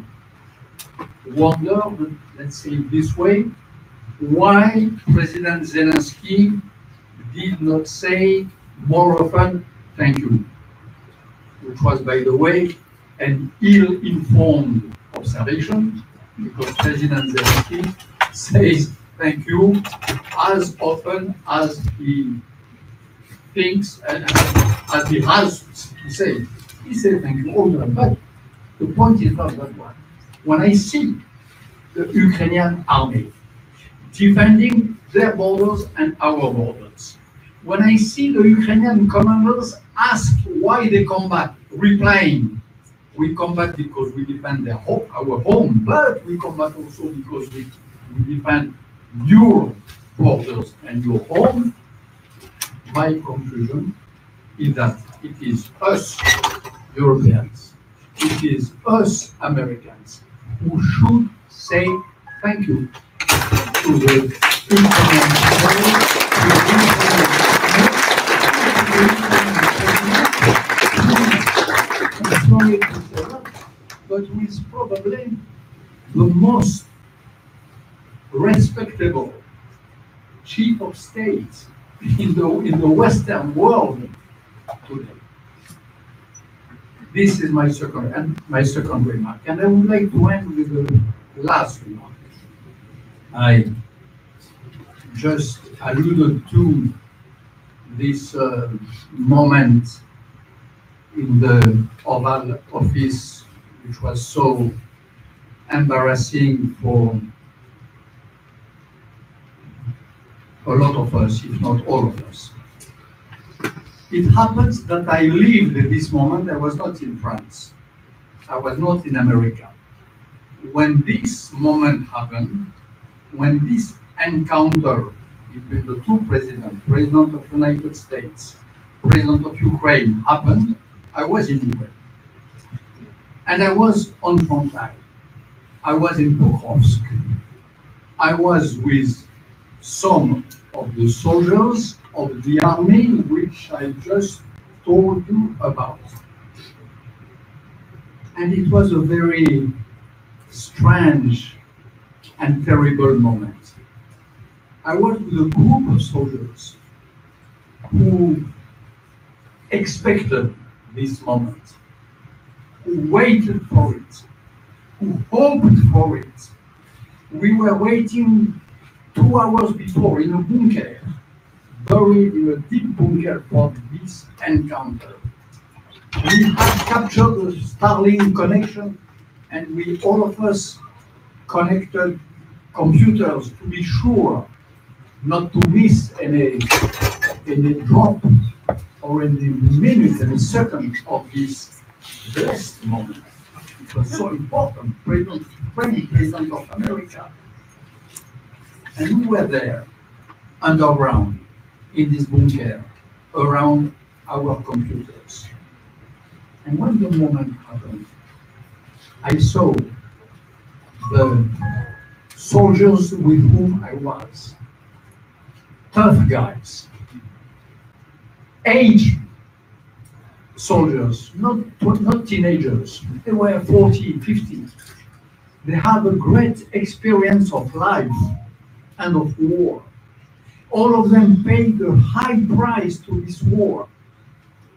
wondered, let's say it this way, why President Zelensky did not say more often, thank you, which was, by the way, an ill-informed observation, because President Zelensky says thank you as often as he thinks and as he has to say. He said thank you all the time, but the point is not that one. When I see the Ukrainian army defending their borders and our borders, when I see the Ukrainian commanders ask why they combat, replying, we combat because we defend our home, but we combat also because we defend your borders and your home, my conclusion is that it is us Europeans, it is us Americans who should say thank you to the but who is probably the most respectable chief of state in the Western world today. This is my second remark, and I would like to end with the last remark. I just alluded to this moment in the Oval Office, which was so embarrassing for a lot of us, if not all of us. It happens that I lived at this moment. I was not in France. I was not in America. When this moment happened, when this encounter between the two presidents, President of the United States, President of Ukraine, happened, I was in Ukraine. And I was on front line. I was in Pokrovsk. I was with some of the soldiers of the army, which I just told you about. And it was a very strange and terrible moment. I was with a group of soldiers who expected this moment, who waited for it, who hoped for it. We were waiting 2 hours before in a bunker, buried in a deep bunker for this encounter. We had captured the Starlink connection, and we, all of us, connected computers to be sure not to miss any drop or any minute, any second of this blessed moment. It was so important. President of America. And we were there, underground, in this bunker, around our computers. And when the moment happened, I saw the soldiers with whom I was, tough guys, aged soldiers, not teenagers. They were 40, 50. They had a great experience of life and of war. All of them paid a high price to this war.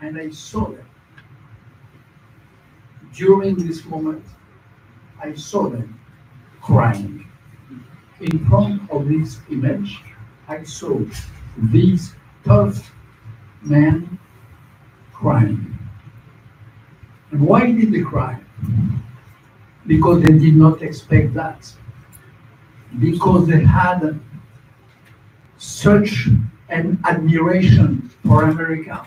And I saw them. During this moment, I saw them crying. In front of this image, I saw these tough men crying. Why did they cry? Because they did not expect that. Because they had such an admiration for America.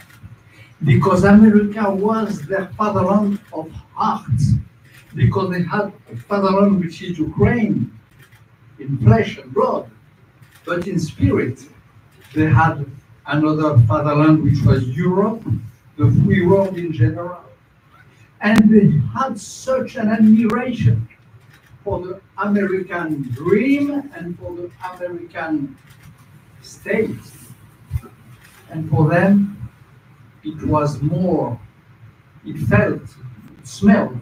Because America was their fatherland of hearts. Because they had a fatherland which is Ukraine, in flesh and blood, but in spirit. They had another fatherland which was Europe, the free world in general. And they had such an admiration for the American dream and for the American state. And for them, it was more, it felt, it smelled,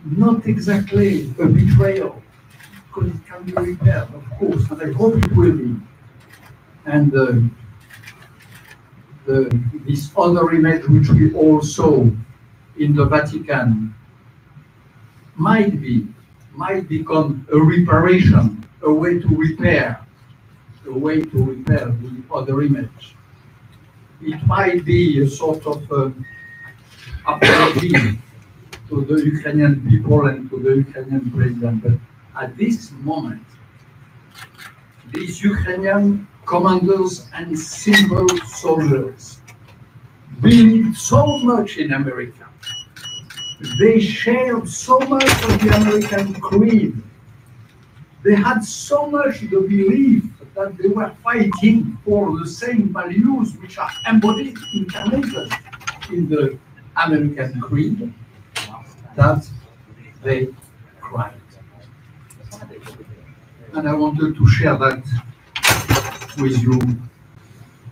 not exactly a betrayal, because it can be repaired, of course, and I hope it will be. And this other image which we all saw in the Vatican might become a reparation, a way to repair the other image. It might be a sort of apology to the Ukrainian people and to the Ukrainian president, but at this moment, these Ukrainian commanders and simple soldiers believed so much in America. They shared so much of the American creed. They had so much the belief that they were fighting for the same values which are embodied, incarnated in the American creed, that they cried. And I wanted to share that with you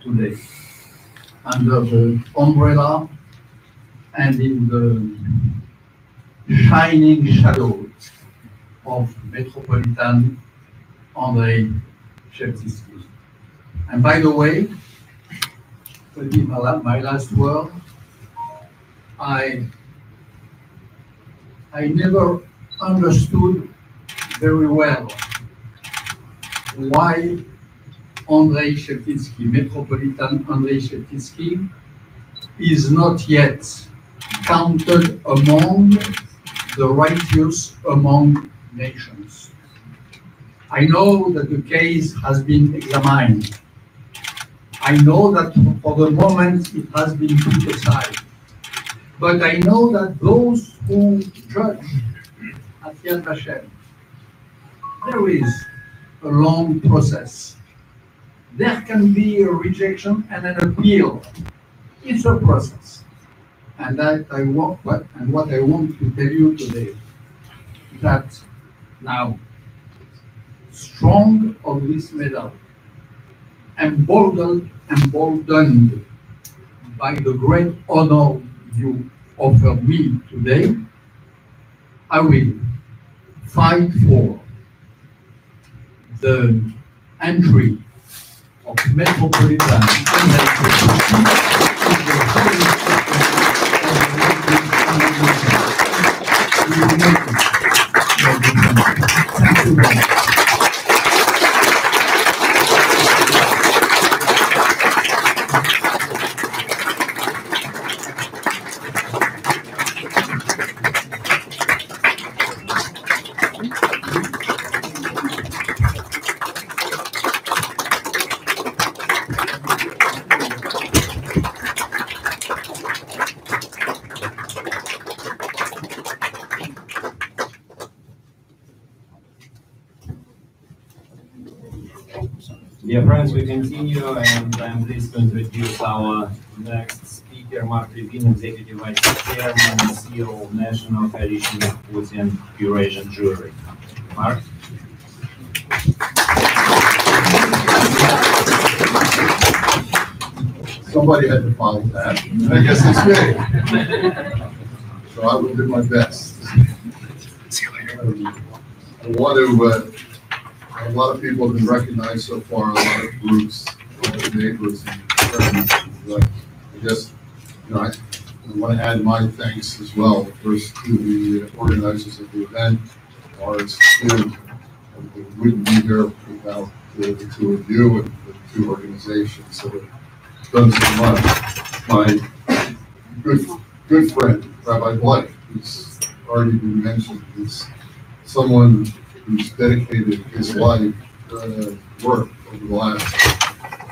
today, under the umbrella and in the shining shadows of Metropolitan Andrey Sheptytsky. And by the way, to give my last word, I never understood very well why Andrey Sheptytsky, Metropolitan Andrey Sheptytsky, is not yet counted among the righteous among nations. I know that the case has been examined. I know that for the moment it has been put aside. But I know that those who judge at Yad Vashem, there is a long process. There can be a rejection and an appeal. It's a process. And what I want to tell you today, that now, strong of this medal, emboldened by the great honor you offered me today, I will fight for the entry of Metropolitan Dear friends, we continue, and I'm pleased to introduce our next speaker, Mark Levin, Executive Vice Chairman and CEO of National Coalition of Putin Eurasian Jewry. Mark? Somebody had to follow that. I guess it's me. So I will do my best. I want to, a lot of people have been recognized so far, a lot of groups, a lot of neighbors and friends. But I guess, I want to add my thanks as well, first to the organizers of the event, Boris, who wouldn't be here without the two of you and the two organizations that have done so much. My good friend, Rabbi Bleich, who's already been mentioned, is someone who's dedicated his life work over the last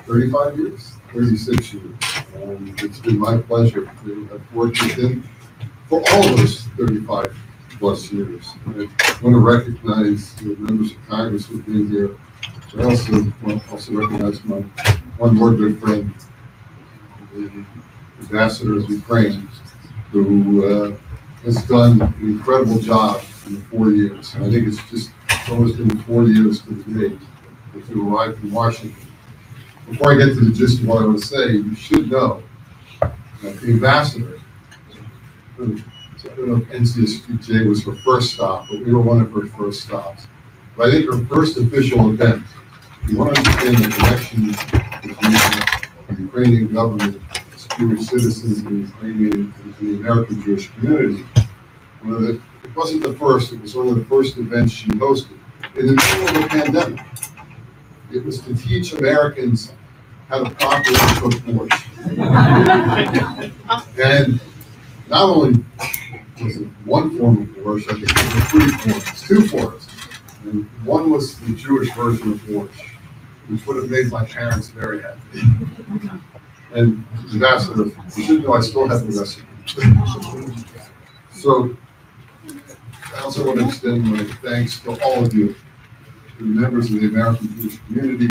35 years, 36 years. And it's been my pleasure to have worked with him for all those 35 plus years. I want to recognize the members of Congress who've been here. I also want to recognize my one more good friend, the ambassador of Ukraine, who has done an incredible job in the 4 years. And I think it's almost been 4 years to the day that you arrived in Washington. Before I get to the gist of what I want to say, you should know that the ambassador, I don't know if NCSJ was her first stop, but we were one of her first stops. But I think her first official event, if you want to understand the connection between the Ukrainian government, its Jewish citizens, and the American Jewish community, it wasn't the first, it was one of the first events she hosted in the middle of a pandemic. It was to teach Americans how to properly cook borscht. And not only was it one form of borscht, I think there were 3 forms, 2 forms. And one was the Jewish version of borscht, which would have made my parents very happy. And the ambassador, you should know I still have the recipe. So I also want to extend my thanks to all of you, to the members of the American Jewish community,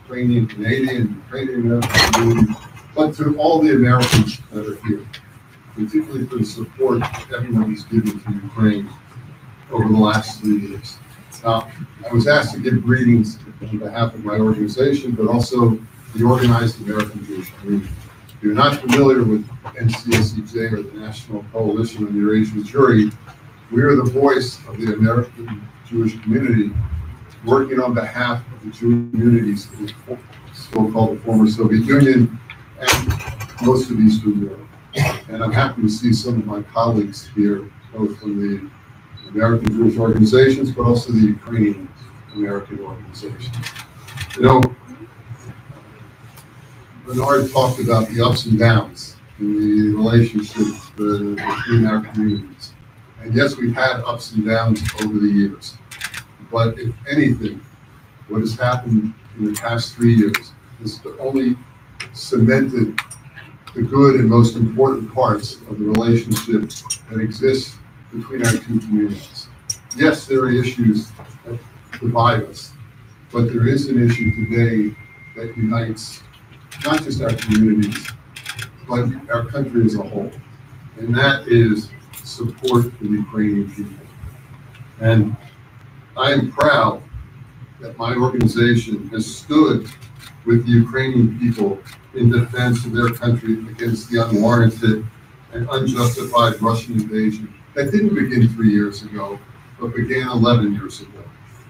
Ukrainian, Canadian, Ukrainian American community, but to all the Americans that are here, particularly for the support everyone has given to Ukraine over the last 3 years. Now, I was asked to give greetings on behalf of my organization, but also the organized American Jewish community. If you're not familiar with NCSEJ or the National Coalition on the Eurasian Jewry, we are the voice of the American Jewish community working on behalf of the Jewish communities in the so-called former Soviet Union and most of Eastern Europe. And I'm happy to see some of my colleagues here, both from the American Jewish organizations, but also the Ukrainian American organizations. You know, Bernard talked about the ups and downs in the relationships between our communities. And yes, we've had ups and downs over the years. But if anything, what has happened in the past 3 years is only cemented the good and most important parts of the relationship that exists between our 2 communities. Yes, there are issues that divide us, but there is an issue today that unites not just our communities, but our country as a whole. And that is support for the Ukrainian people. And I am proud that my organization has stood with the Ukrainian people in defense of their country against the unwarranted and unjustified Russian invasion that didn't begin 3 years ago, but began 11 years ago.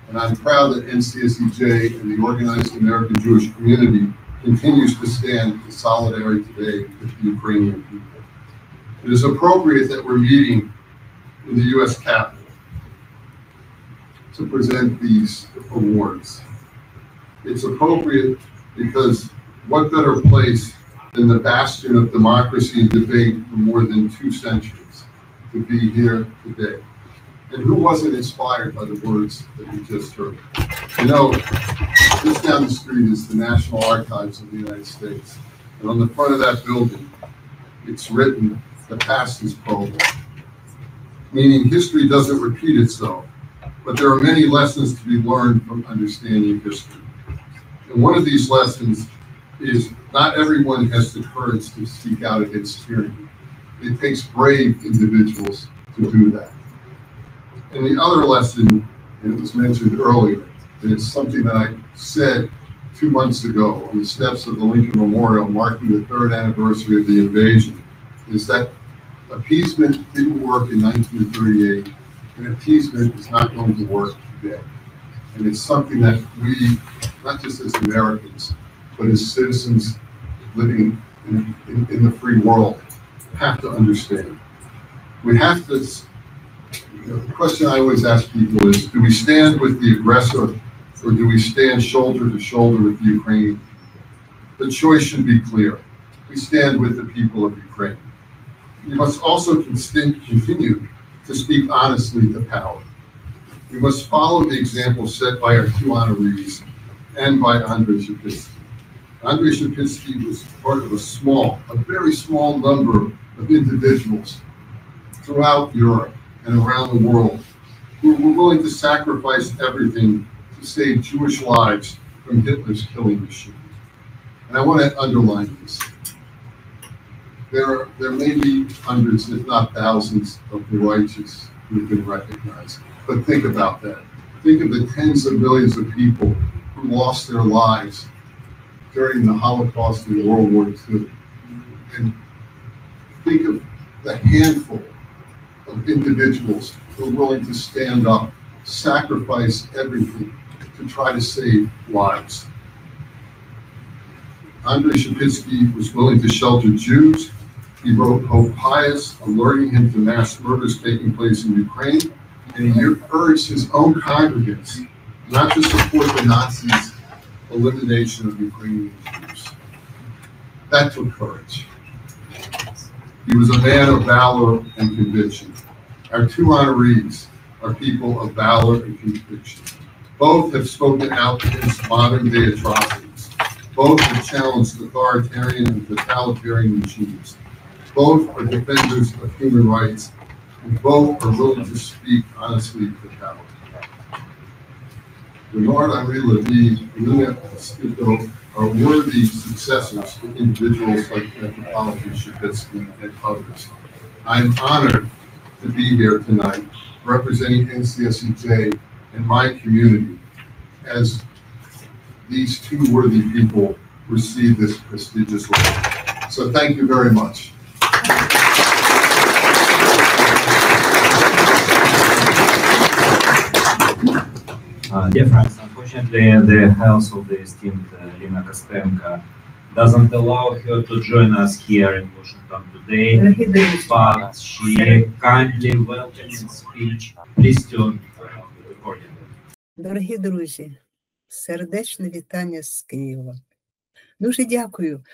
And I'm proud that NCSEJ and the organized American Jewish community continues to stand in solidarity today with the Ukrainian people. It is appropriate that we're meeting in the U.S. Capitol to present these awards. It's appropriate because what better place than the bastion of democracy and debate for more than 2 centuries to be here today. And who wasn't inspired by the words that we just heard? You know, just down the street is the National Archives of the United States. And on the front of that building, it's written, "The past is prologue," meaning history doesn't repeat itself, but there are many lessons to be learned from understanding history. And one of these lessons is not everyone has the courage to speak out against tyranny. It takes brave individuals to do that. And the other lesson, and it was mentioned earlier, and it's something that I said 2 months ago on the steps of the Lincoln Memorial marking the 3rd anniversary of the invasion, is that appeasement didn't work in 1938, and appeasement is not going to work today. And it's something that we, not just as Americans, but as citizens living in the free world, have to understand. We have to, the question I always ask people is, do we stand with the aggressor or do we stand shoulder to shoulder with the Ukrainian? The choice should be clear. We stand with the people of Ukraine. We must also continue to speak honestly to power. We must follow the example set by our two honorees and by Andrey Sheptytsky. Andrey Sheptytsky was part of a very small number of individuals throughout Europe and around the world who were willing to sacrifice everything to save Jewish lives from Hitler's killing machine. And I want to underline this. There may be hundreds, if not thousands, of the righteous who've been recognized. But think about that. Think of the tens of millions of people who lost their lives during the Holocaust and World War II. And think of the handful of individuals who are willing to stand up, sacrifice everything to try to save lives. Andrey Sheptytsky was willing to shelter Jews. He wrote Hope Pious, alerting him to mass murders taking place in Ukraine, and he urged his own congregants not to support the Nazis' elimination of Ukrainian Jews. That took courage. He was a man of valor and conviction. Our two honorees are people of valor and conviction. Both have spoken out against modern-day atrocities. Both have challenged authoritarian and totalitarian regimes. Both are defenders of human rights, and both are willing to speak honestly to power. Bernard-Henri Lévy and Lina Kostenko are worthy successors to individuals like Metropolitan Sheptytsky and others. I'm honored to be here tonight representing NCSEJ and my community as these two worthy people receive this prestigious award. So thank you very much. Dear friends, unfortunately, the health of the esteemed Lina Kostenko doesn't allow her to join us here in Washington today, but she kindly welcomed in speech. Please turn the recording. Дорогі друзі, сердечне вітання з Києва. Дуже дякую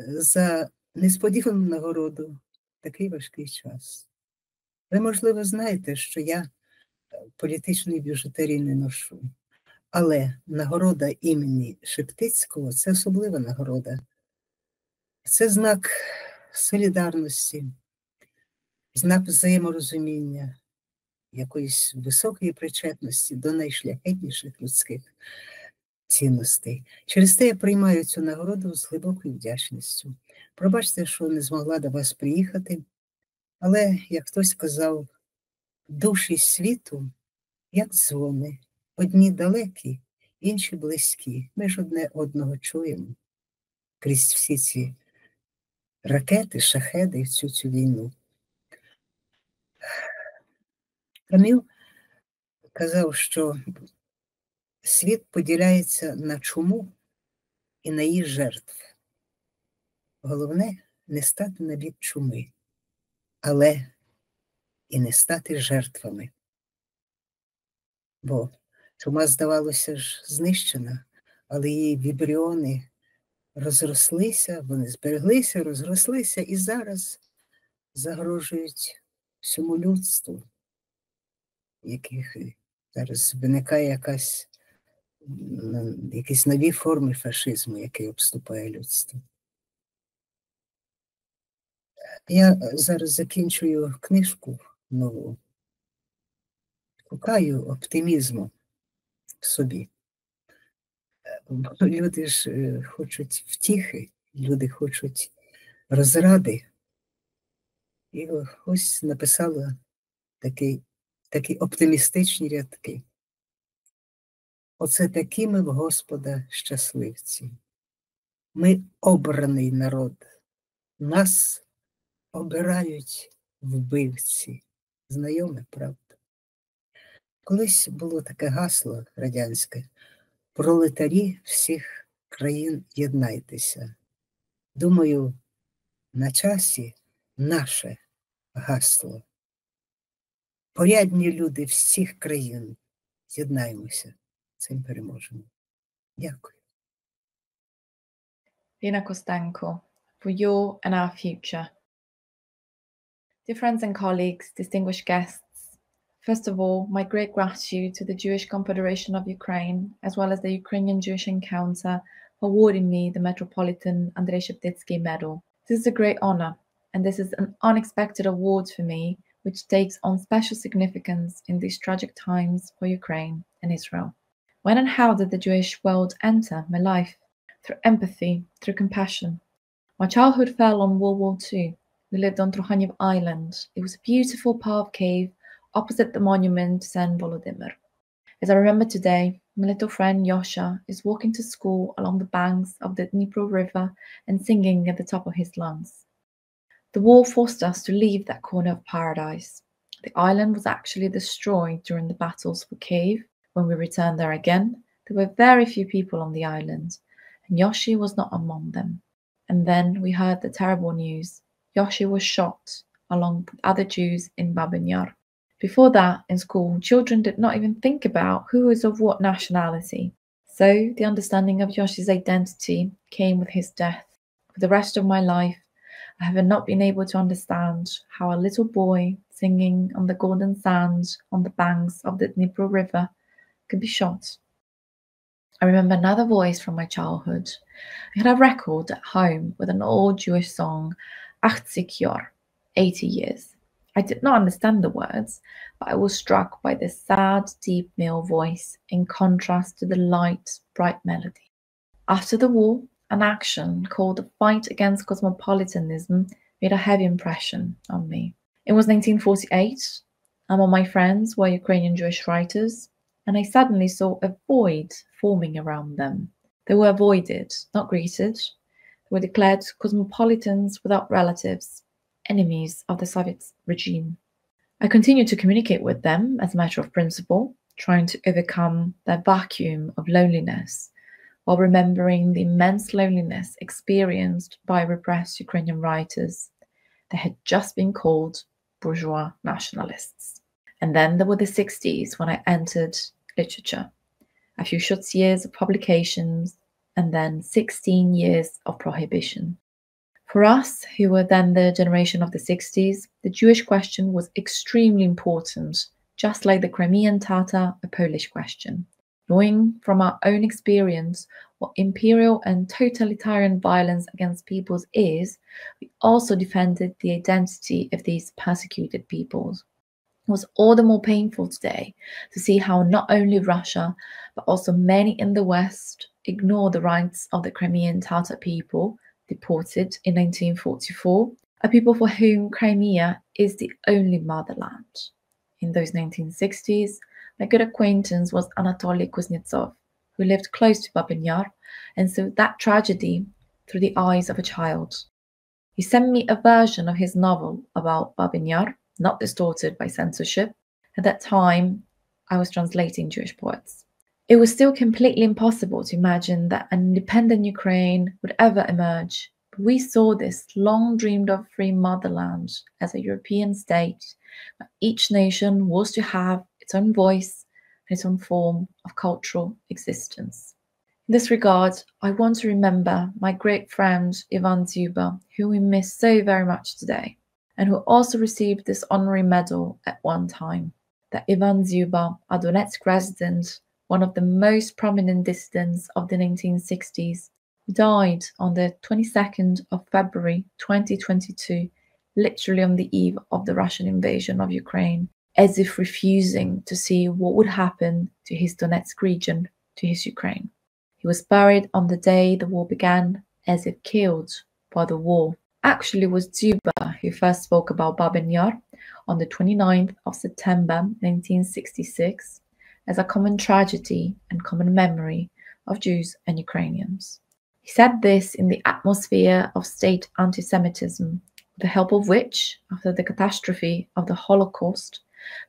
за несподівану нагороду в такий важкий час. Ви, можливо, знаєте, що я політичний бюджетарій не ношу, але нагорода імені Шептицького – це особлива нагорода. Це знак солідарності, знак взаєморозуміння, якоїсь високої причетності до найшляхетніших людських цінностей. Через те я приймаю цю нагороду з глибокою вдячністю. Пробачте, що не змогла до вас приїхати, але, як хтось казав, душі світу, як дзвони, одні далекі, інші близькі. Ми ж одне одного чуємо крізь всі ці ракети, шахеди, всю цю війну. Кам'ю казав, що світ поділяється на чуму і на її жертв. Головне – не стати на бік чуми, але і не стати жертвами. Бо чума, здавалося ж, знищена, але її вібріони розрослися, вони збереглися, розрослися і зараз загрожують всьому людству, яких зараз виникає якісь нові форми фашизму, який обступає людство. Я зараз закінчую книжку нову, шукаю оптимізму в собі. Люди ж хочуть втіхи, люди хочуть розради. І ось написала такі оптимістичні рядки. Оце такі ми в Господа щасливці. Ми обраний народ. Нас обирають вбивці. Знайоме, правда? Колись було таке гасло радянське: пролетарі всіх країн, єднайтеся. Думаю, на часі наше гасло. Порядні люди всіх країн, єднаймося, цим переможемо. Дякую. Lina Kostenko, for your and our future. Dear friends and colleagues, distinguished guests, first of all, my great gratitude to the Jewish Confederation of Ukraine, as well as the Ukrainian Jewish Encounter, for awarding me the Metropolitan Andrey Sheptytsky Medal. This is a great honor, and this is an unexpected award for me, which takes on special significance in these tragic times for Ukraine and Israel. When and how did the Jewish world enter my life? Through empathy, through compassion. My childhood fell on World War II. We lived on Trukhanev Island. It was a beautiful part of Kyiv, opposite the monument to St. Volodymyr. As I remember today, my little friend Yosha is walking to school along the banks of the Dnipro River and singing at the top of his lungs. The war forced us to leave that corner of paradise. The island was actually destroyed during the battles for Kyiv. When we returned there again, there were very few people on the island, and Yoshi was not among them. And then we heard the terrible news. Yoshi was shot along with other Jews in Babyn Yar. Before that, in school, children did not even think about who is of what nationality. So the understanding of Yoshi's identity came with his death. For the rest of my life, I have not been able to understand how a little boy singing on the golden sands on the banks of the Dnipro River could be shot. I remember another voice from my childhood. I had a record at home with an old Jewish song, 80 yor, 80 years. I did not understand the words, but I was struck by the sad, deep male voice in contrast to the light, bright melody. After the war, an action called the Fight Against Cosmopolitanism made a heavy impression on me. It was 1948. Among my friends were Ukrainian Jewish writers, and I suddenly saw a void forming around them. They were avoided, not greeted. They were declared cosmopolitans without relatives, enemies of the Soviet regime. I continued to communicate with them as a matter of principle, trying to overcome their vacuum of loneliness, while remembering the immense loneliness experienced by repressed Ukrainian writers. They had just been called bourgeois nationalists. And then there were the 60s when I entered literature. A few short years of publications, and then 16 years of prohibition. For us, who were then the generation of the 60s, the Jewish question was extremely important, just like the Crimean Tatar or Polish question. Knowing from our own experience what imperial and totalitarian violence against peoples is, we also defended the identity of these persecuted peoples. It was all the more painful today to see how not only Russia, but also many in the West ignore the rights of the Crimean Tatar people deported in 1944, a people for whom Crimea is the only motherland. In those 1960s, my good acquaintance was Anatoly Kuznetsov, who lived close to Babyn Yar and saw that tragedy through the eyes of a child. He sent me a version of his novel about Babyn Yar, not distorted by censorship. At that time, I was translating Jewish poets. It was still completely impossible to imagine that an independent Ukraine would ever emerge. But we saw this long-dreamed-of free motherland as a European state, where each nation was to have its own voice and its own form of cultural existence. In this regard, I want to remember my great friend Ivan Zuba, who we miss so very much today, and who also received this honorary medal at one time. That Ivan Zuba, a Donetsk resident, one of the most prominent dissidents of the 1960s, who died on the 22nd of February 2022, literally on the eve of the Russian invasion of Ukraine, as if refusing to see what would happen to his Donetsk region, to his Ukraine. He was buried on the day the war began, as if killed by the war. Actually, it was Zuba who first spoke about Babyn Yar on the 29th of September 1966 as a common tragedy and common memory of Jews and Ukrainians. He said this in the atmosphere of state anti-Semitism, with the help of which, after the catastrophe of the Holocaust,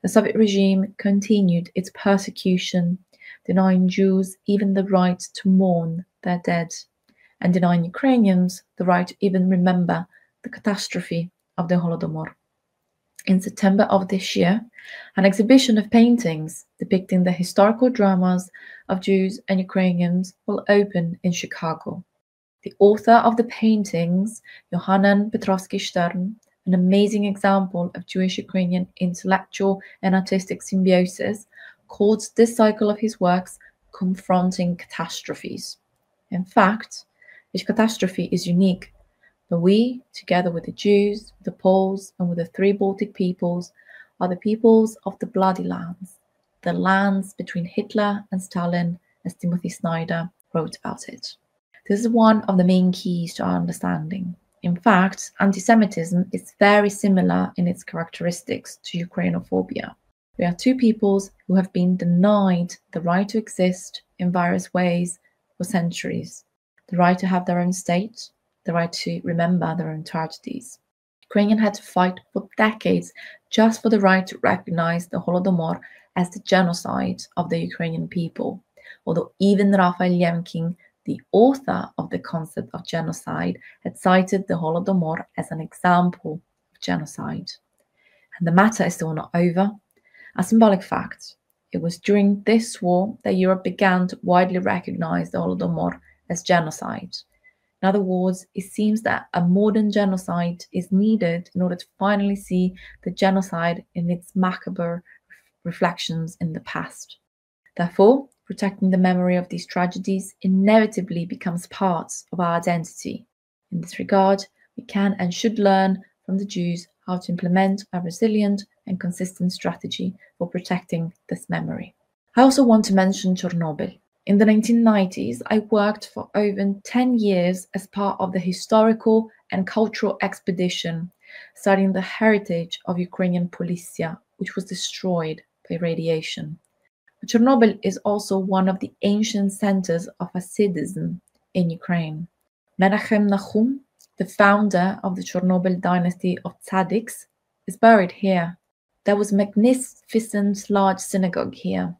the Soviet regime continued its persecution, denying Jews even the right to mourn their dead, and denying Ukrainians the right to even remember the catastrophe of the Holodomor. In September of this year, an exhibition of paintings depicting the historical dramas of Jews and Ukrainians will open in Chicago. The author of the paintings, Yohanan Petrovsky Stern, an amazing example of Jewish-Ukrainian intellectual and artistic symbiosis, calls this cycle of his works confronting catastrophes. In fact, each catastrophe is unique, but we, together with the Jews, the Poles, and with the three Baltic peoples, are the peoples of the bloody lands, the lands between Hitler and Stalin, as Timothy Snyder wrote about it. This is one of the main keys to our understanding. In fact, anti-Semitism is very similar in its characteristics to Ukrainophobia. We are two peoples who have been denied the right to exist in various ways for centuries, the right to have their own state, the right to remember their own tragedies. Ukrainians had to fight for decades just for the right to recognize the Holodomor as the genocide of the Ukrainian people, although even Raphael Lemkin, the author of the concept of genocide, had cited the Holodomor as an example of genocide. And the matter is still not over. A symbolic fact, it was during this war that Europe began to widely recognize the Holodomor as genocide. In other words, it seems that a modern genocide is needed in order to finally see the genocide in its macabre reflections in the past. Therefore, protecting the memory of these tragedies inevitably becomes part of our identity. In this regard, we can and should learn from the Jews how to implement a resilient and consistent strategy for protecting this memory. I also want to mention Chernobyl. In the 1990s, I worked for over 10 years as part of the historical and cultural expedition studying the heritage of Ukrainian Polisia, which was destroyed by radiation. But Chernobyl is also one of the ancient centers of Hasidism in Ukraine. Menachem Nahum, the founder of the Chernobyl dynasty of Tzaddiks, is buried here. There was a magnificent large synagogue here,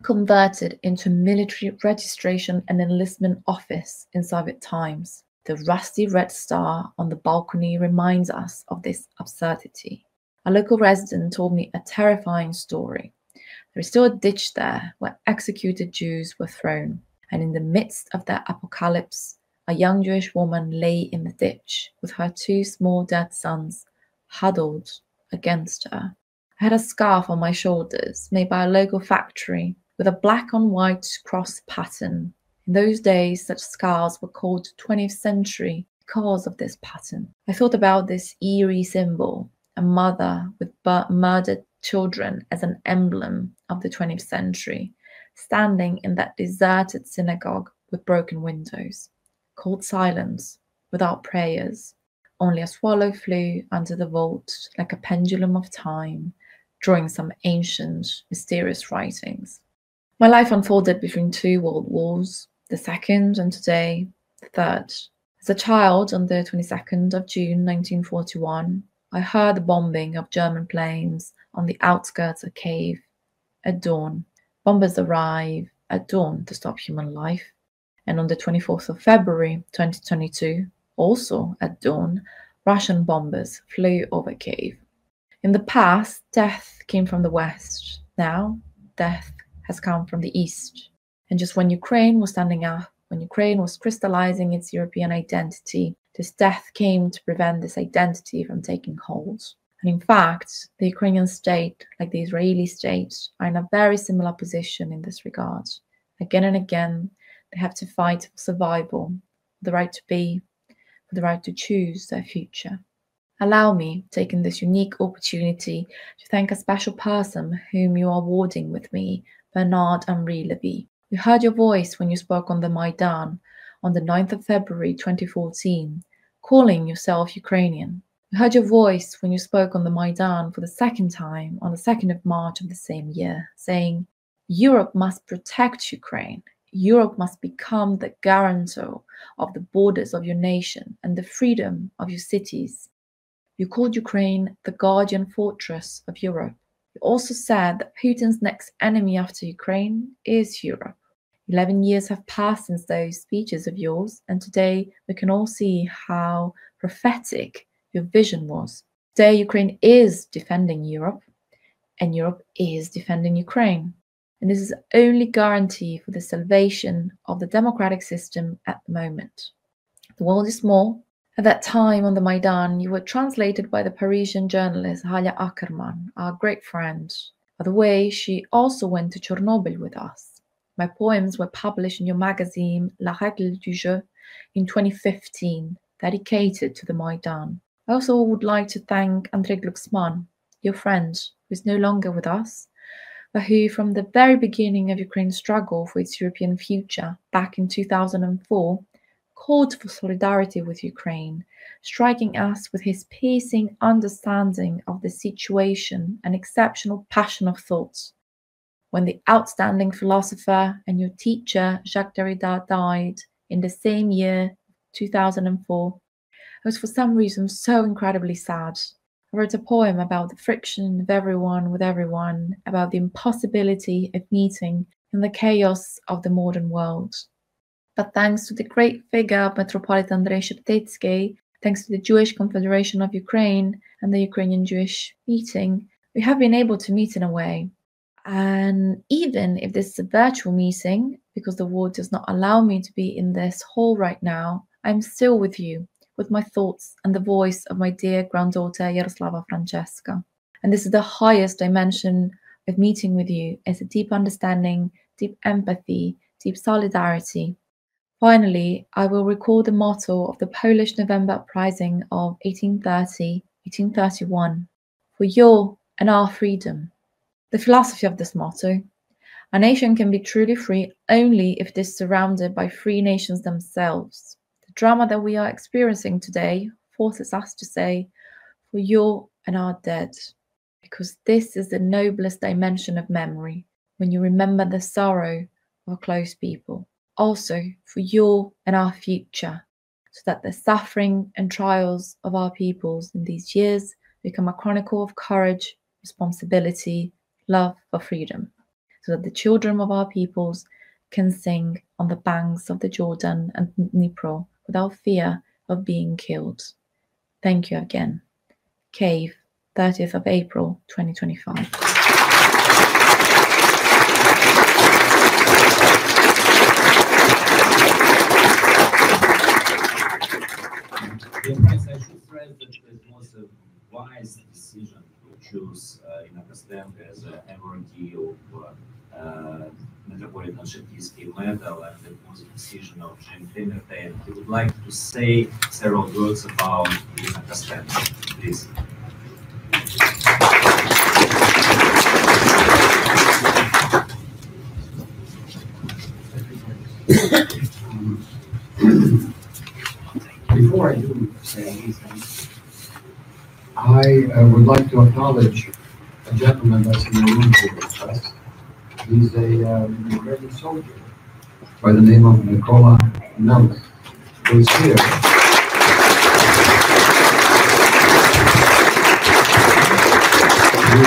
converted into a military registration and enlistment office in Soviet times. The rusty red star on the balcony reminds us of this absurdity. A local resident told me a terrifying story. There is still a ditch there where executed Jews were thrown, and in the midst of that apocalypse, a young Jewish woman lay in the ditch with her two small dead sons huddled against her. I had a scarf on my shoulders made by a local factory with a black on white cross pattern. In those days, such scarves were called 20th century because of this pattern. I thought about this eerie symbol, a mother with murdered children as an emblem of the 20th century, standing in that deserted synagogue with broken windows. Cold silence, without prayers. Only a swallow flew under the vault like a pendulum of time, drawing some ancient, mysterious writings. My life unfolded between two world wars, the second and today, the third. As a child, on the 22nd of June 1941, I heard the bombing of German planes on the outskirts of Kyiv. At dawn, bombers arrive at dawn to stop human life. And on the 24th of February 2022, also at dawn, Russian bombers flew over Kyiv. In the past, death came from the west. Now, death has come from the east. And just when Ukraine was standing up, when Ukraine was crystallizing its European identity, this death came to prevent this identity from taking hold. And in fact, the Ukrainian state, like the Israeli state, are in a very similar position in this regard. Again and again, they have to fight for survival, for the right to be, for the right to choose their future. Allow me, taking this unique opportunity, to thank a special person whom you are awarding with me, Bernard-Henri Lévy. We heard your voice when you spoke on the Maidan on the 9th of February 2014, calling yourself Ukrainian. We heard your voice when you spoke on the Maidan for the second time on the 2nd of March of the same year, saying, Europe must protect Ukraine. Europe must become the guarantor of the borders of your nation and the freedom of your cities. You called Ukraine the guardian fortress of Europe. You also said that Putin's next enemy after Ukraine is Europe. 11 years have passed since those speeches of yours, and today we can all see how prophetic your vision was. Today, Ukraine is defending Europe, and Europe is defending Ukraine. And this is the only guarantee for the salvation of the democratic system at the moment. The world is small, At that time on the Maidan, you were translated by the Parisian journalist Halia Ackerman, our great friend. By the way, she also went to Chernobyl with us. My poems were published in your magazine La Règle du Jeu in 2015, dedicated to the Maidan. I also would like to thank Andrei Glucksmann, your friend, who is no longer with us, but who from the very beginning of Ukraine's struggle for its European future back in 2004 called for solidarity with Ukraine, striking us with his piercing understanding of the situation and exceptional passion of thought. When the outstanding philosopher and your teacher Jacques Derrida died in the same year, 2004, I was for some reason so incredibly sad. I wrote a poem about the friction of everyone with everyone, about the impossibility of meeting in the chaos of the modern world. But thanks to the great figure of Metropolitan Andrey Sheptytsky, thanks to the Jewish Confederation of Ukraine and the Ukrainian Jewish meeting, we have been able to meet in a way. And even if this is a virtual meeting, because the war does not allow me to be in this hall right now, I'm still with you, with my thoughts and the voice of my dear granddaughter Yaroslava Francesca. And this is the highest dimension of meeting with you, is a deep understanding, deep empathy, deep solidarity. Finally, I will recall the motto of the Polish November uprising of 1830-1831, for your and our freedom. The philosophy of this motto: a nation can be truly free only if it is surrounded by free nations themselves. The drama that we are experiencing today forces us to say, for your and our dead, because this is the noblest dimension of memory, when you remember the sorrow of close people. Also for your and our future, so that the suffering and trials of our peoples in these years become a chronicle of courage, responsibility, love for freedom, so that the children of our peoples can sing on the banks of the Jordan and Dnipro without fear of being killed. Thank you again. Kyiv, 30th of April, 2025. Yes, I should stress that it was a wise decision to choose Lina Kostenko as an awardee of Metropolitan Sheptytsky Medal, and it was a decision of Temerty. And he would like to say several words about Lina Kostenko, please. Before I do say anything, I would like to acknowledge a gentleman that's in the room here with us. He's a Ukrainian soldier by the name of Mykola Melnik, who's here. He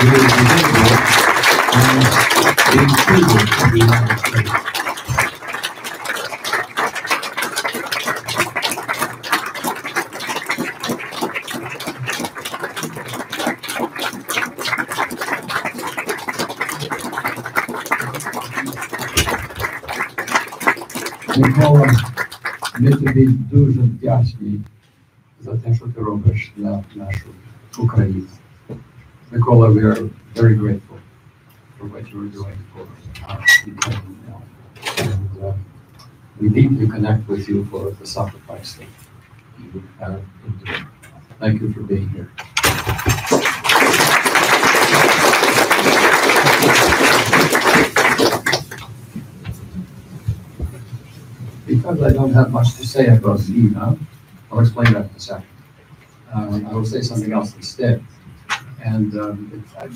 is visible and being treated in the United States. Микола, ми тобі дуже вдячні за те, що ти робиш для нашої України. Mikola, we are very grateful for what you are doing for our Ukraine now. And we deeply connect with you for the sacrifice that you have been doing. Thank you for being here. Because I don't have much to say about Lina, I'll explain that in a second. I will say something else instead. And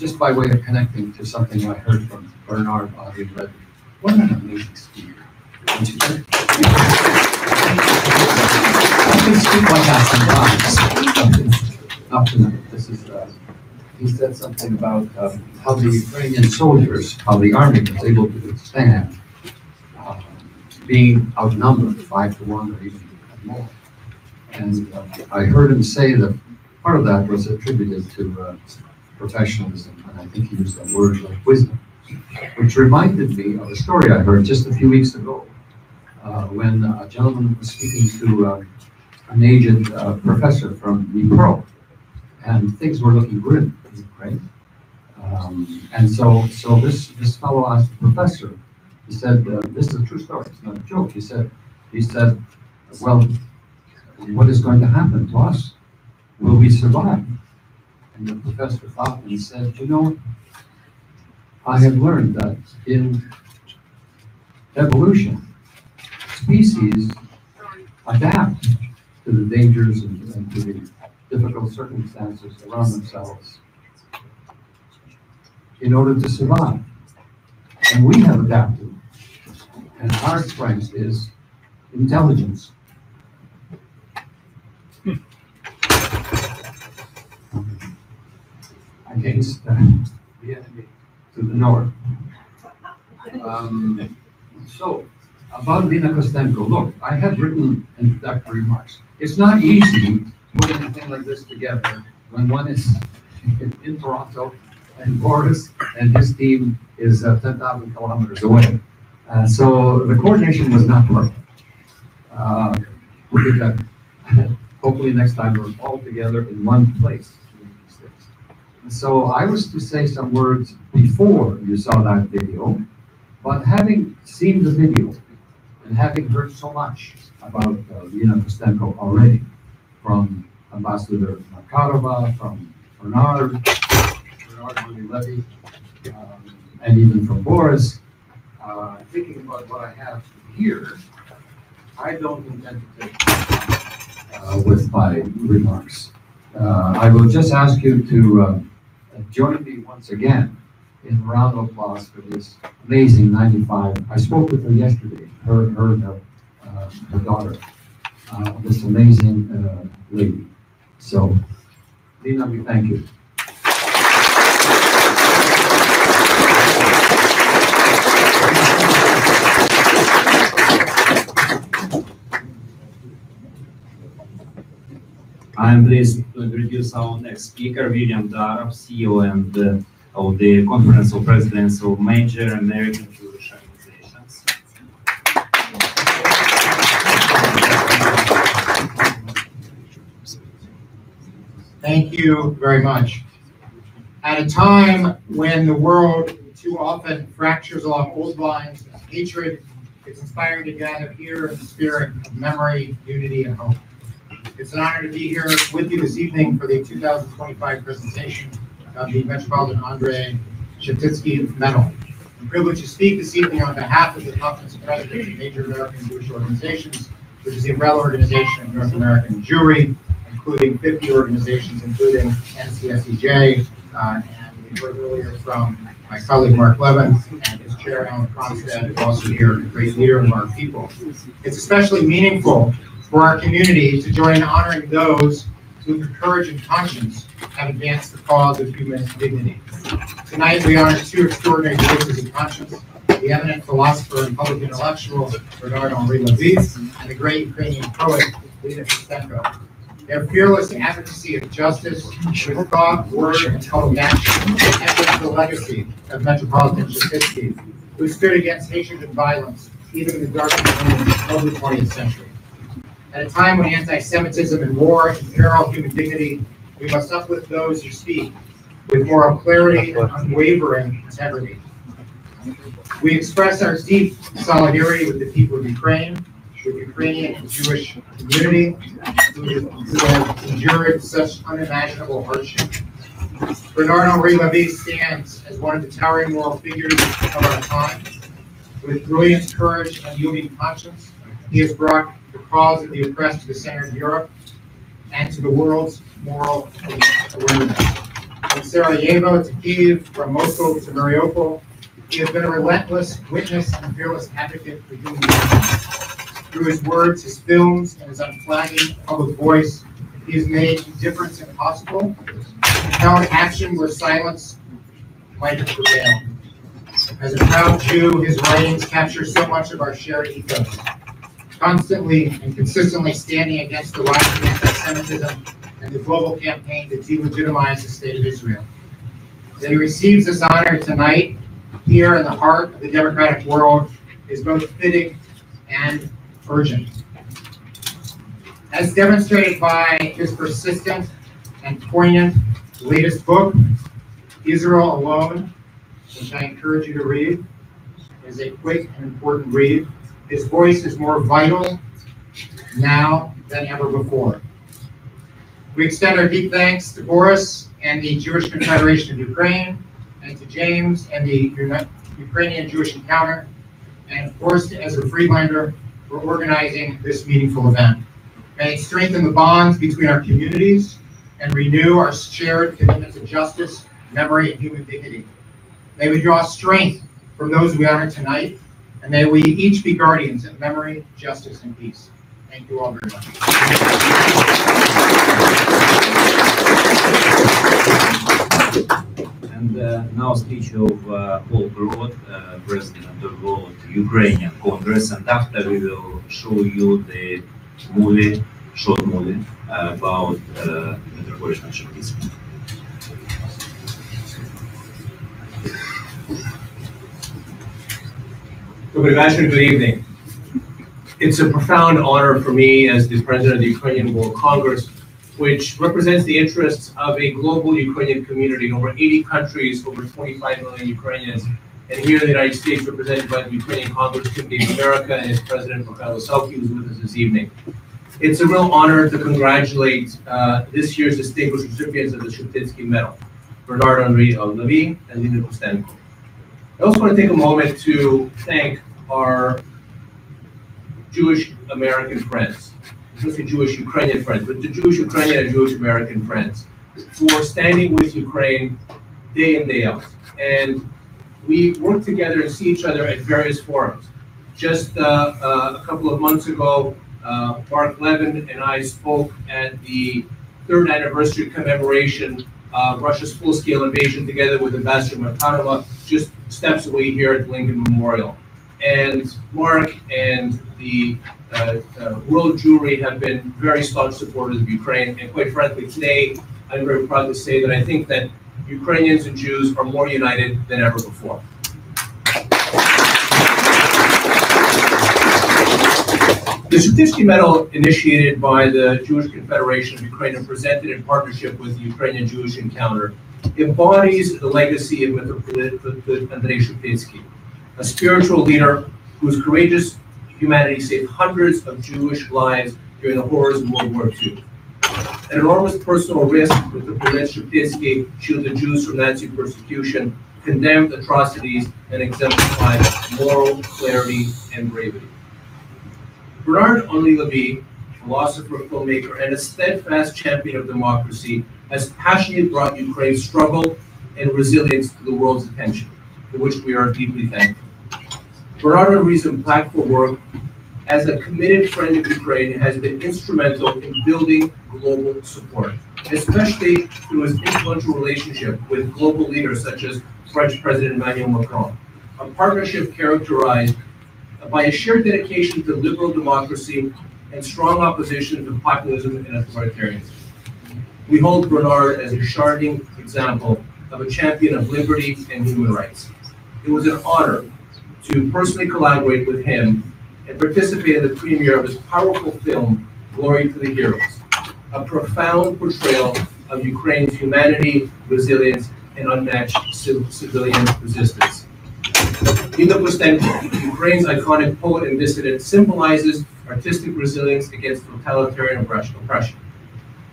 just by way of connecting to something I heard from Bernard-Henri Lévy. What an amazing speaker. Don't you think? I can speak like that sometimes. Not tonight. This is, he said something about how the Ukrainian soldiers, how the army was able to withstand being outnumbered 5 to 1 or even more. And I heard him say that part of that was attributed to professionalism, and I think he used a word like wisdom, which reminded me of a story I heard just a few weeks ago when a gentleman was speaking to an aged professor from Dnipro, and things were looking good, right? And so this fellow asked the professor. He said, "This is a true story. It's not a joke." He said, "Well, what is going to happen to us? Will we survive?" And the professor thought and he said, "You know, I have learned that in evolution, species adapt to the dangers and to the difficult circumstances around themselves in order to survive. And we have adapted. And our strength is intelligence." Against the enemy to the north. So, about Lina Kostenko, look, I have written introductory remarks. It's not easy to put anything like this together when one is in Toronto and Boris and his team is 10,000 kilometers away. So the coordination was not perfect. We did that. Hopefully next time we're all together in one place. So I was to say some words before you saw that video, but having seen the video and having heard so much about Lina Kostenko already, from Ambassador Markarova, from Bernard-Henri Lévy, and even from Boris, thinking about what I have here, I don't intend to take with my remarks. I will just ask you to join me once again in a round of applause for this amazing 95. I spoke with her yesterday, her daughter, this amazing lady. So, Lina, we thank you. I'm pleased to introduce our next speaker, William Daroff, CEO and of the Conference of Presidents of Major American Jewish Organizations. Thank you very much. At a time when the world too often fractures along old lines of hatred, it's inspiring to gather here in the spirit of memory, unity, and hope. It's an honor to be here with you this evening for the 2025 presentation of the Metropolitan Andrey Sheptytsky Medal. I'm privileged to speak this evening on behalf of the Conference of Presidents of Major American Jewish Organizations, which is the umbrella organization of North American Jewry, including 50 organizations, including NCSEJ, and we heard earlier from my colleague Mark Levin and his chair Alan Cronstead, who's also here, a great leader of our people. It's especially meaningful for our community to join in honoring those who, through courage and conscience, have advanced the cause of human dignity. Tonight, we honor two extraordinary voices of conscience: the eminent philosopher and public intellectual Bernard-Henri Lévy, and the great Ukrainian poet Lina Kostenko. Their fearless advocacy of justice with thought, word, and public action echoes the legacy of Metropolitan Sheptytsky, who stood against hatred and violence, even in the darkest moments of the 20th century. At a time when anti-Semitism and war imperil human dignity, we must uplift those who speak with moral clarity and unwavering integrity. We express our deep solidarity with the people of Ukraine, with Ukrainian and Jewish community who have endured such unimaginable hardship. Bernard-Henri Lévy stands as one of the towering moral figures of our time. With brilliant courage and unyielding conscience, he has brought the cause of the oppressed to the center of Europe and to the world's moral awareness. From Sarajevo to Kyiv, from Moscow to Mariupol, he has been a relentless witness and fearless advocate for human rights. Through his words, his films, and his unflagging public voice, he has made a difference impossible, compelled action where silence might have prevailed. As a proud Jew, his writings capture so much of our shared ethos, constantly and consistently standing against the rise of anti-Semitism and the global campaign to delegitimize the state of Israel. That he receives this honor tonight, here in the heart of the democratic world, is both fitting and urgent. As demonstrated by his persistent and poignant latest book, Israel Alone, which I encourage you to read, is a quick and important read. His voice is more vital now than ever before. We extend our deep thanks to Boris and the Jewish Confederation of Ukraine, and to James and the Ukrainian Jewish Encounter, and of course to Ezra Friedlander for organizing this meaningful event. May it strengthen the bonds between our communities and renew our shared commitment to justice, memory, and human dignity. May we draw strength from those we honor tonight, and may we each be guardians of memory, justice, and peace. Thank you all very much. And now speech of Paul Grod, President of the Ukrainian Congress, and after we will show you the movie, short movie about Metropolitan Sheptytsky. Good evening. It's a profound honor for me as the President of the Ukrainian World Congress, which represents the interests of a global Ukrainian community in over 80 countries, over 25 million Ukrainians, and here in the United States, represented by the Ukrainian Congress Committee of America and its President, Lozhkin, who's with us this evening. It's a real honor to congratulate this year's distinguished recipients of the Sheptytsky Medal, Bernard-Henri Lévy and Lina Kostenko. I also want to take a moment to thank our Jewish American friends, especially Jewish Ukrainian friends, but the Jewish Ukrainian and Jewish American friends, for standing with Ukraine day in, day out. And we work together and see each other at various forums. Just a couple of months ago, Mark Levin and I spoke at the 3rd anniversary commemoration of Russia's full-scale invasion together with Ambassador Markarova, just steps away here at Lincoln Memorial. And Mark and the world Jewry have been very staunch supporters of Ukraine. And quite frankly, today, I'm very proud to say that I think that Ukrainians and Jews are more united than ever before. The Sheptytsky Medal, initiated by the Jewish Confederation of Ukraine and presented in partnership with the Ukrainian Jewish Encounter, embodies the legacy of Metropolitan Andrey Sheptytsky, a spiritual leader whose courageous humanity saved hundreds of Jewish lives during the horrors of World War II. An enormous personal risk with the Metropolitan Sheptytsky shielded Jews from Nazi persecution, condemned atrocities, and exemplified moral clarity and bravery. Bernard-Henri Lévy, philosopher, filmmaker, and a steadfast champion of democracy, has passionately brought Ukraine's struggle and resilience to the world's attention, for which we are deeply thankful. Bernard-Henri's impactful work as a committed friend of Ukraine has been instrumental in building global support, especially through his influential relationship with global leaders such as French President Emmanuel Macron, a partnership characterized by a shared dedication to liberal democracy and strong opposition to populism and authoritarianism. We hold Bernard as a shining example of a champion of liberty and human rights. It was an honor to personally collaborate with him and participate in the premiere of his powerful film, Glory to the Heroes, a profound portrayal of Ukraine's humanity, resilience, and unmatched civilian resistance. Lina Kostenko, Ukraine's iconic poet and dissident, symbolizes artistic resilience against totalitarian oppression.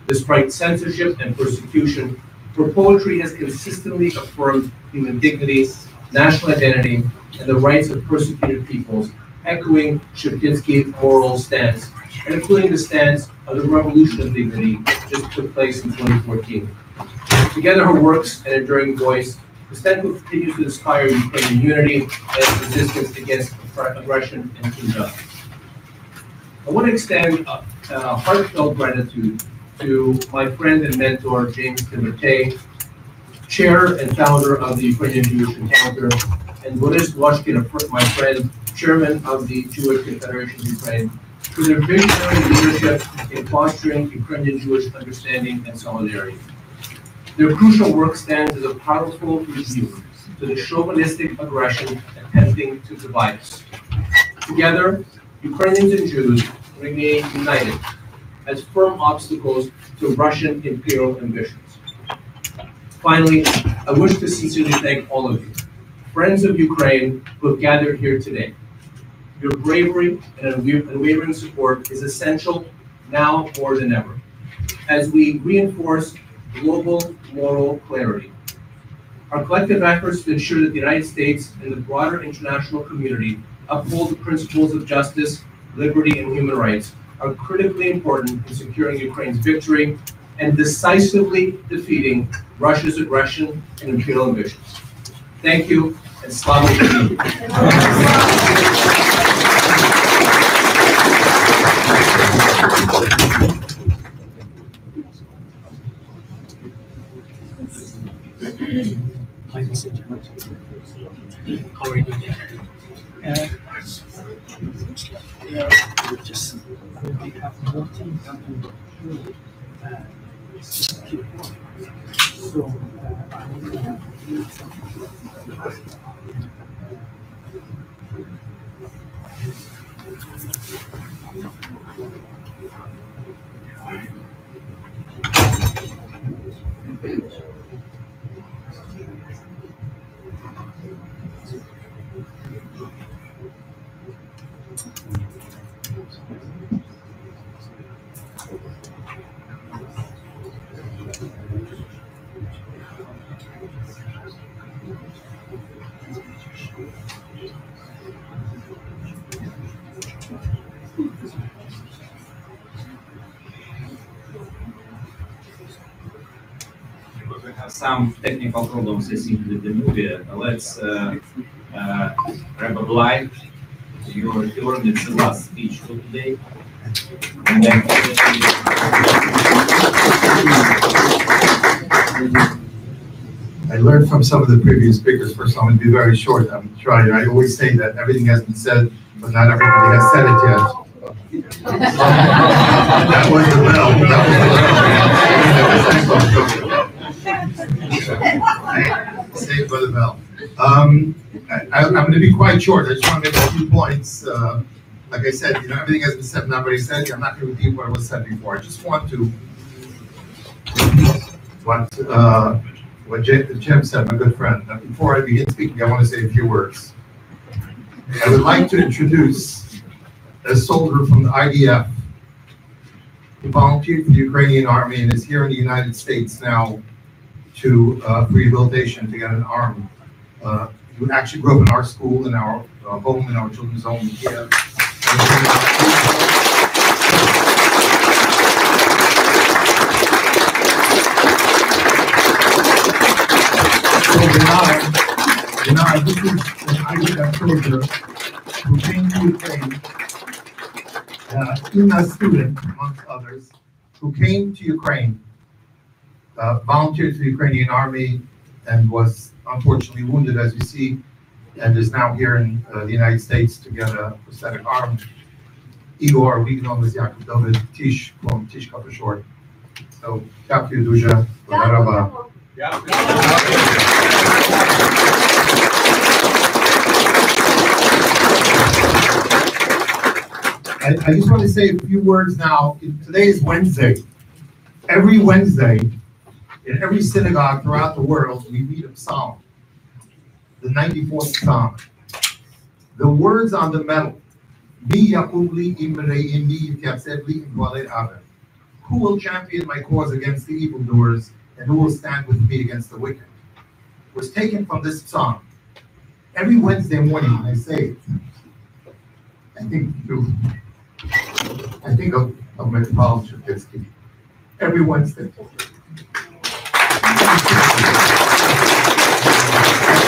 Despite censorship and persecution, her poetry has consistently affirmed human dignity, national identity, and the rights of persecuted peoples, echoing Sheptytsky's moral stance, and including the stance of the Revolution of Dignity just took place in 2014. Together, her works and enduring voice, Kostenko continues to inspire Ukrainian unity and resistance against aggression and injustice. I want to extend a heartfelt gratitude to my friend and mentor, James Temerty, chair and founder of the Ukrainian Jewish Encounter, and Boris, my friend, chairman of the Jewish Confederation of Ukraine, for their visionary leadership in fostering Ukrainian Jewish understanding and solidarity. Their crucial work stands as a powerful rebuke to the chauvinistic aggression attempting to divide us. Together, Ukrainians and Jews remain united as firm obstacles to Russian imperial ambitions. Finally, I wish to sincerely thank all of you, friends of Ukraine who have gathered here today. Your bravery and unwavering support is essential now more than ever, as we reinforce global moral clarity. Our collective efforts to ensure that the United States and the broader international community uphold the principles of justice, liberty, and human rights are critically important in securing Ukraine's victory and decisively defeating Russia's aggression and imperial ambitions. Thank you, and Slava Ukraini. How are you doing? Just we have more things to keep going. So we have some technical problems, I think, with the movie. Let's, Rabbi Bleich, your turn. It's the last speech for today. And then, I learned from some of the previous speakers. First, I'm going to be very short. I'm trying. I always say that everything has been said, but not everybody has said it yet. That was the bell. Saved by the bell. I'm going to be quite short. I just want to make a few points. Like I said, everything has been said, not everybody said it. I'm not going to repeat what was said before. I just want to what Jim said, my good friend. Before I begin speaking, I want to say a few words. I would like to introduce a soldier from the IDF who volunteered for the Ukrainian army and is here in the United States now to rehabilitation to get an arm. Who actually grew up in our school, in our home, in our children's home in Kyiv. Bernard, this is an IDF soldier who came to Ukraine, a student, amongst others, who came to Ukraine, volunteered for the Ukrainian army, and was unfortunately wounded, as you see, and is now here in the United States to get a prosthetic arm. Igor, we know him as Yaakov David, Tish, call him Tishka for short. So, Yaakov Duja, Rabbi. I just want to say a few words now. Today is Wednesday. Every Wednesday, in every synagogue throughout the world, we read a psalm, the 94th psalm. The words on the medal, who will champion my cause against the evildoers, and who will stand with me against the wicked, was taken from this psalm. Every Wednesday morning when I say it, I think of Metropolitan Sheptytsky. Every Wednesday.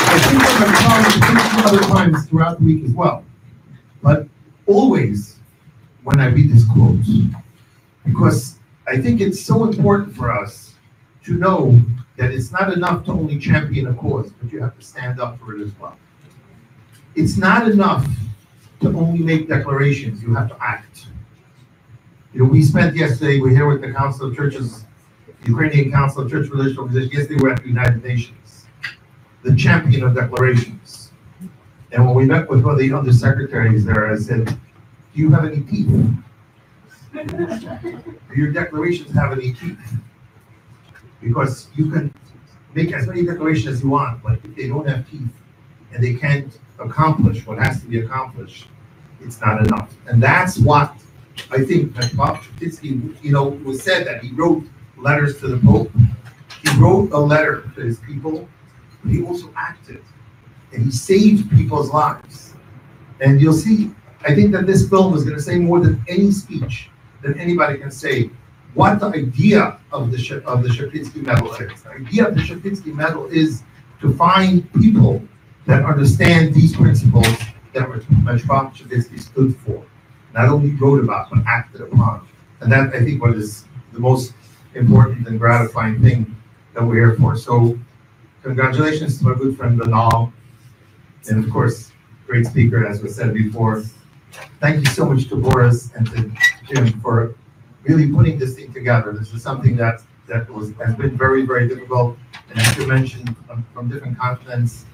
I think of Metropolitan other times throughout the week as well. But always when I read this quote, because I think it's so important for us to know that it's not enough to only champion a cause, but you have to stand up for it as well. It's not enough to only make declarations, you have to act. We spent yesterday, we're here with the Council of Churches, the Ukrainian Council of Church Religious Organizations. Yesterday we're at the United Nations, the champion of declarations. And when we met with one of the undersecretaries there, I said, do you have any teeth? Do your declarations have any teeth? Because you can make as many declarations as you want, but if they don't have teeth and they can't accomplish what has to be accomplished, it's not enough. And that's what I think that Sheptytsky, was said that he wrote letters to the Pope. He wrote a letter to his people, but he also acted. And he saved people's lives. And you'll see, I think that this film is going to say more than any speech that anybody can say what the idea of the Sheptytsky Medal is. The idea of the Sheptytsky Medal is to find people that understand these principles that Metropolitan Sheptytsky stood for. Not only wrote about, but acted upon. And that, I think, what is the most important and gratifying thing that we're here for. So, congratulations to my good friend Bernard, and of course, great speaker, as was said before. Thank you so much to Boris and to Jim for really putting this thing together. This is something that has been very, very difficult. And as you mentioned, from different continents,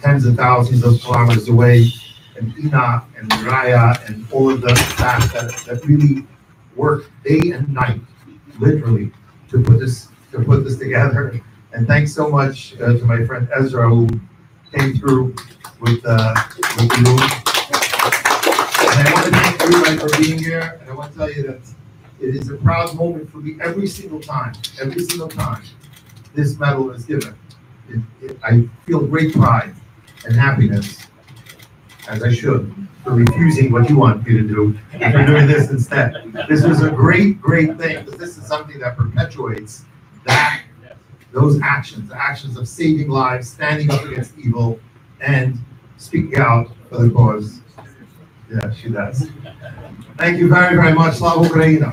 tens of thousands of kilometers away, and Lina and Raya and all of the staff that really work day and night, literally, to put this together. And thanks so much to my friend Ezra, who came through with the room. And I want to thank everybody for being here. And I want to tell you that it is a proud moment for me every single time this medal is given. I feel great pride and happiness, as I should, for refusing what you want me to do and for doing this instead. This is a great, great thing, because this is something that perpetuates those actions, the actions of saving lives, standing up against evil, and speaking out for the cause. Yeah, she does. Thank you very, very much. Slava Ukraina.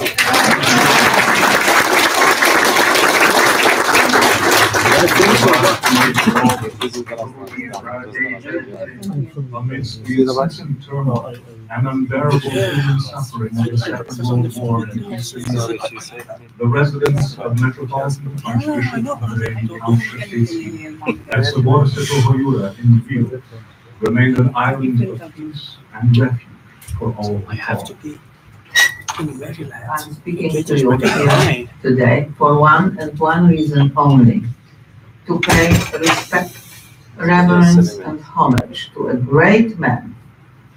Amidst the incessant turmoil and unbearable human suffering of the Second World War and history, the residents of Metropolitan Archbishop Andrey Sheptytsky at Soborskiego Voyura in Kyiv remained an island of peace and refuge for all who call. I'm speaking to you here today for one reason only: to pay respect, reverence, and homage to a great man,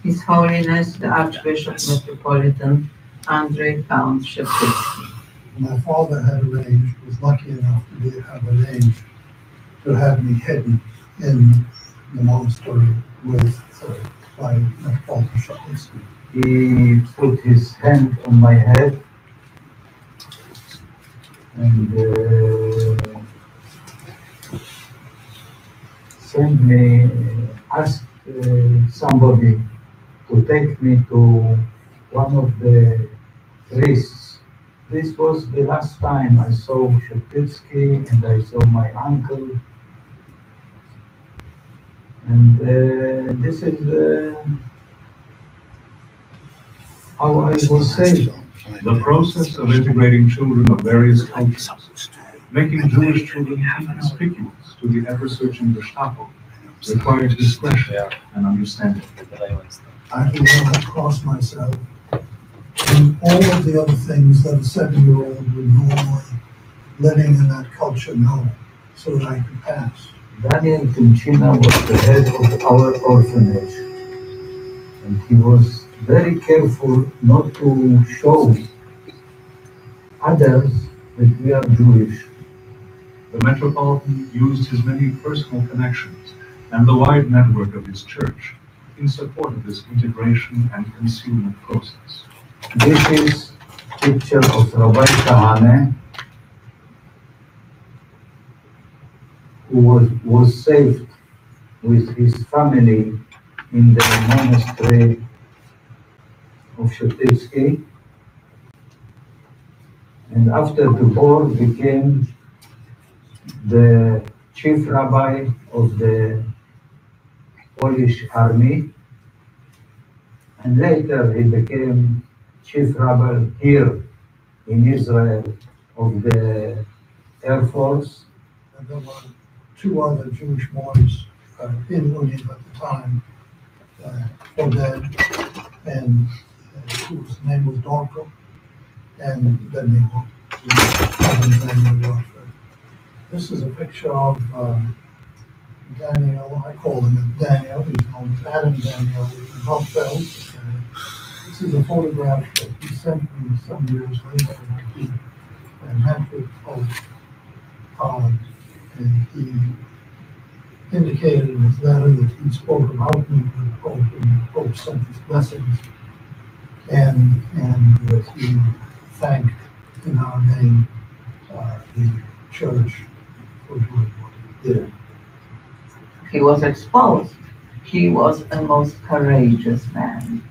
His Holiness the Archbishop Metropolitan Andrey Count Sheptytsky. My father had arranged, was lucky enough to have arranged to have me hidden in the monastery by Metropolitan Sheptytsky. He put his hand on my head and sent me, asked somebody to take me to one of the priests. This was the last time I saw Sheptytsky and I saw my uncle. And this is how I was saved. The process of integrating children of various cultures, making Jewish children inconspicuous to the ever-searching Gestapo, required discretion and understanding. I will never cross myself in all of the other things that a 7-year-old would normally, living in that culture, know, so that I could pass. Daniel Timchina was the head of our orphanage, and he was very careful not to show others that we are Jewish. The Metropolitan used his many personal connections and the wide network of his church in support of this integration and concealment process. This is a picture of Rabbi Kahane, who was saved with his family in the monastery of Sheptytsky, and after the war became the chief rabbi of the Polish army, and later he became chief rabbi here in Israel of the Air Force. And there were 2 other Jewish boys in Lviv at the time, for dead, and whose name was Daroff and then they will warfare. This is a picture of Daniel. I call him Daniel. He's known as Adam Daniel Hopfeld. This is a photograph that he sent me some years later. And Hattrick Pope, and he indicated in his letter that he spoke about me with Pope, and Pope sent his blessings, and that he thanked in our name the church for doing what he did. He was exposed. He was a most courageous man.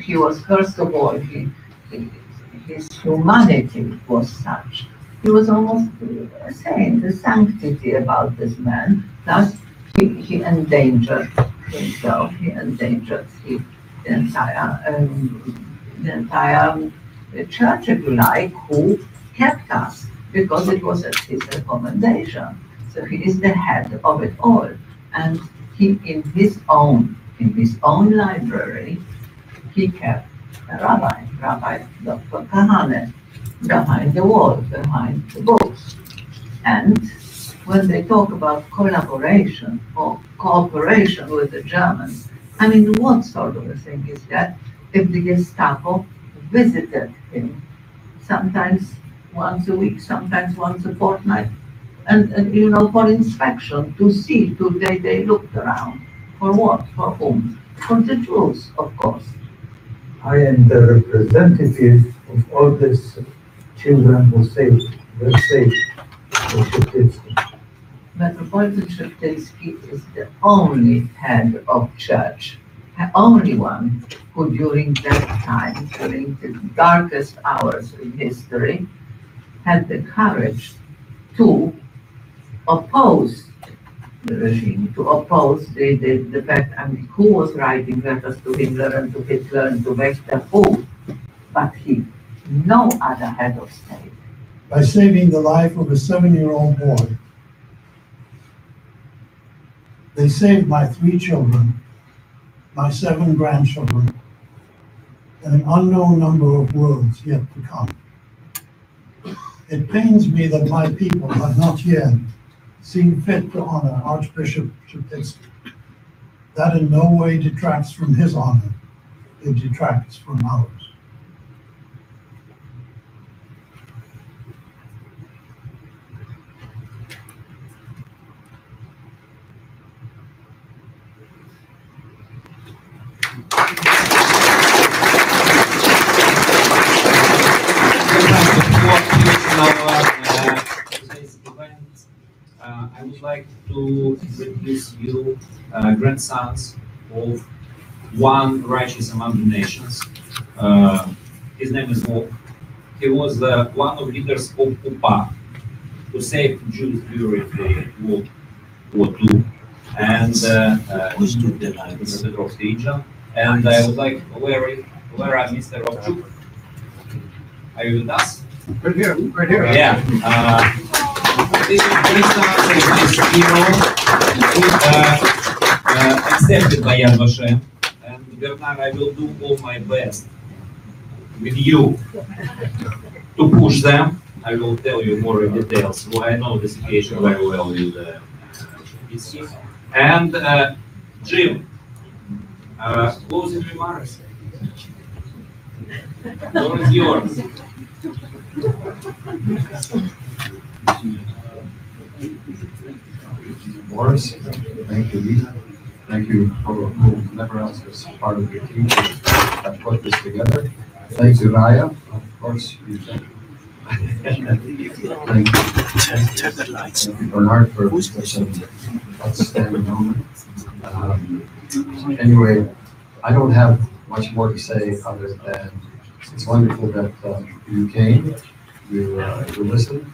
He was, first of all, his humanity was such. He was almost saying the sanctity about this man. Thus, he endangered himself. He endangered the entire church, if you like, who kept us, because it was at his recommendation. So he is the head of it all. And he, in his own library, he kept a Rabbi Dr. Kahane, behind the wall, behind the books. And when they talk about collaboration or cooperation with the Germans, I mean, what sort of a thing is that if the Gestapo visited him, sometimes once a week, sometimes once a fortnight, and you know, for inspection, to see, they looked around. For what? For whom? For the Jews, of course. I am the representative of all these children who were saved for Sheptytsky. Metropolitan Sheptytsky is the only head of church, the only one who during that time, during the darkest hours in history, had the courage to oppose the regime, to oppose the fact, I mean, who was writing letters to Himmler and to Hitler and to Wächter, who? But he, no other head of state. By saving the life of a 7-year-old boy, they saved my 3 children, my 7 grandchildren, and an unknown number of worlds yet to come. It pains me that my people have not yet seen fit to honor Archbishop Sheptytsky. That in no way detracts from his honor, it detracts from ours. I would like to introduce you grandsons of one righteous among the nations. His name is Yaakov. He was one of the leaders of UPA who saved Jews during the World War II, and the Daroff region. And I would like, where are Mr. Rovchuk? Are you with us? Right here, right here. Yeah. This is this hero accepted by Yad Vashem, and Bernard, I will do all my best with you to push them. I will tell you more details. Well, I know the situation very well with PC. And Jim, closing remarks. The floor is yours. Boris, thank you, Lina. Thank you for whoever else was part of the team that put this together. Thank you, Raya. Of course, you thank you, Bernard, for such an outstanding moment. Anyway, I don't have much more to say other than it's wonderful that you came, you listened,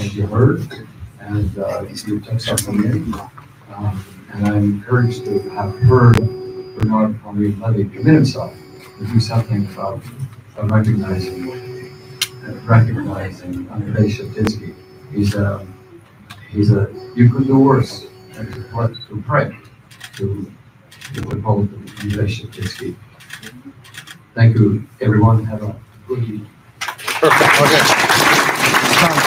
you heard, and you took something in. And I'm encouraged to have heard Bernard-Henri Lévy commit himself to do something about recognizing Andrey Sheptytsky. He's a you could do worse to pray to the poet Andrey Sheptytsky. Thank you, everyone. Have a good evening. Perfect. Okay.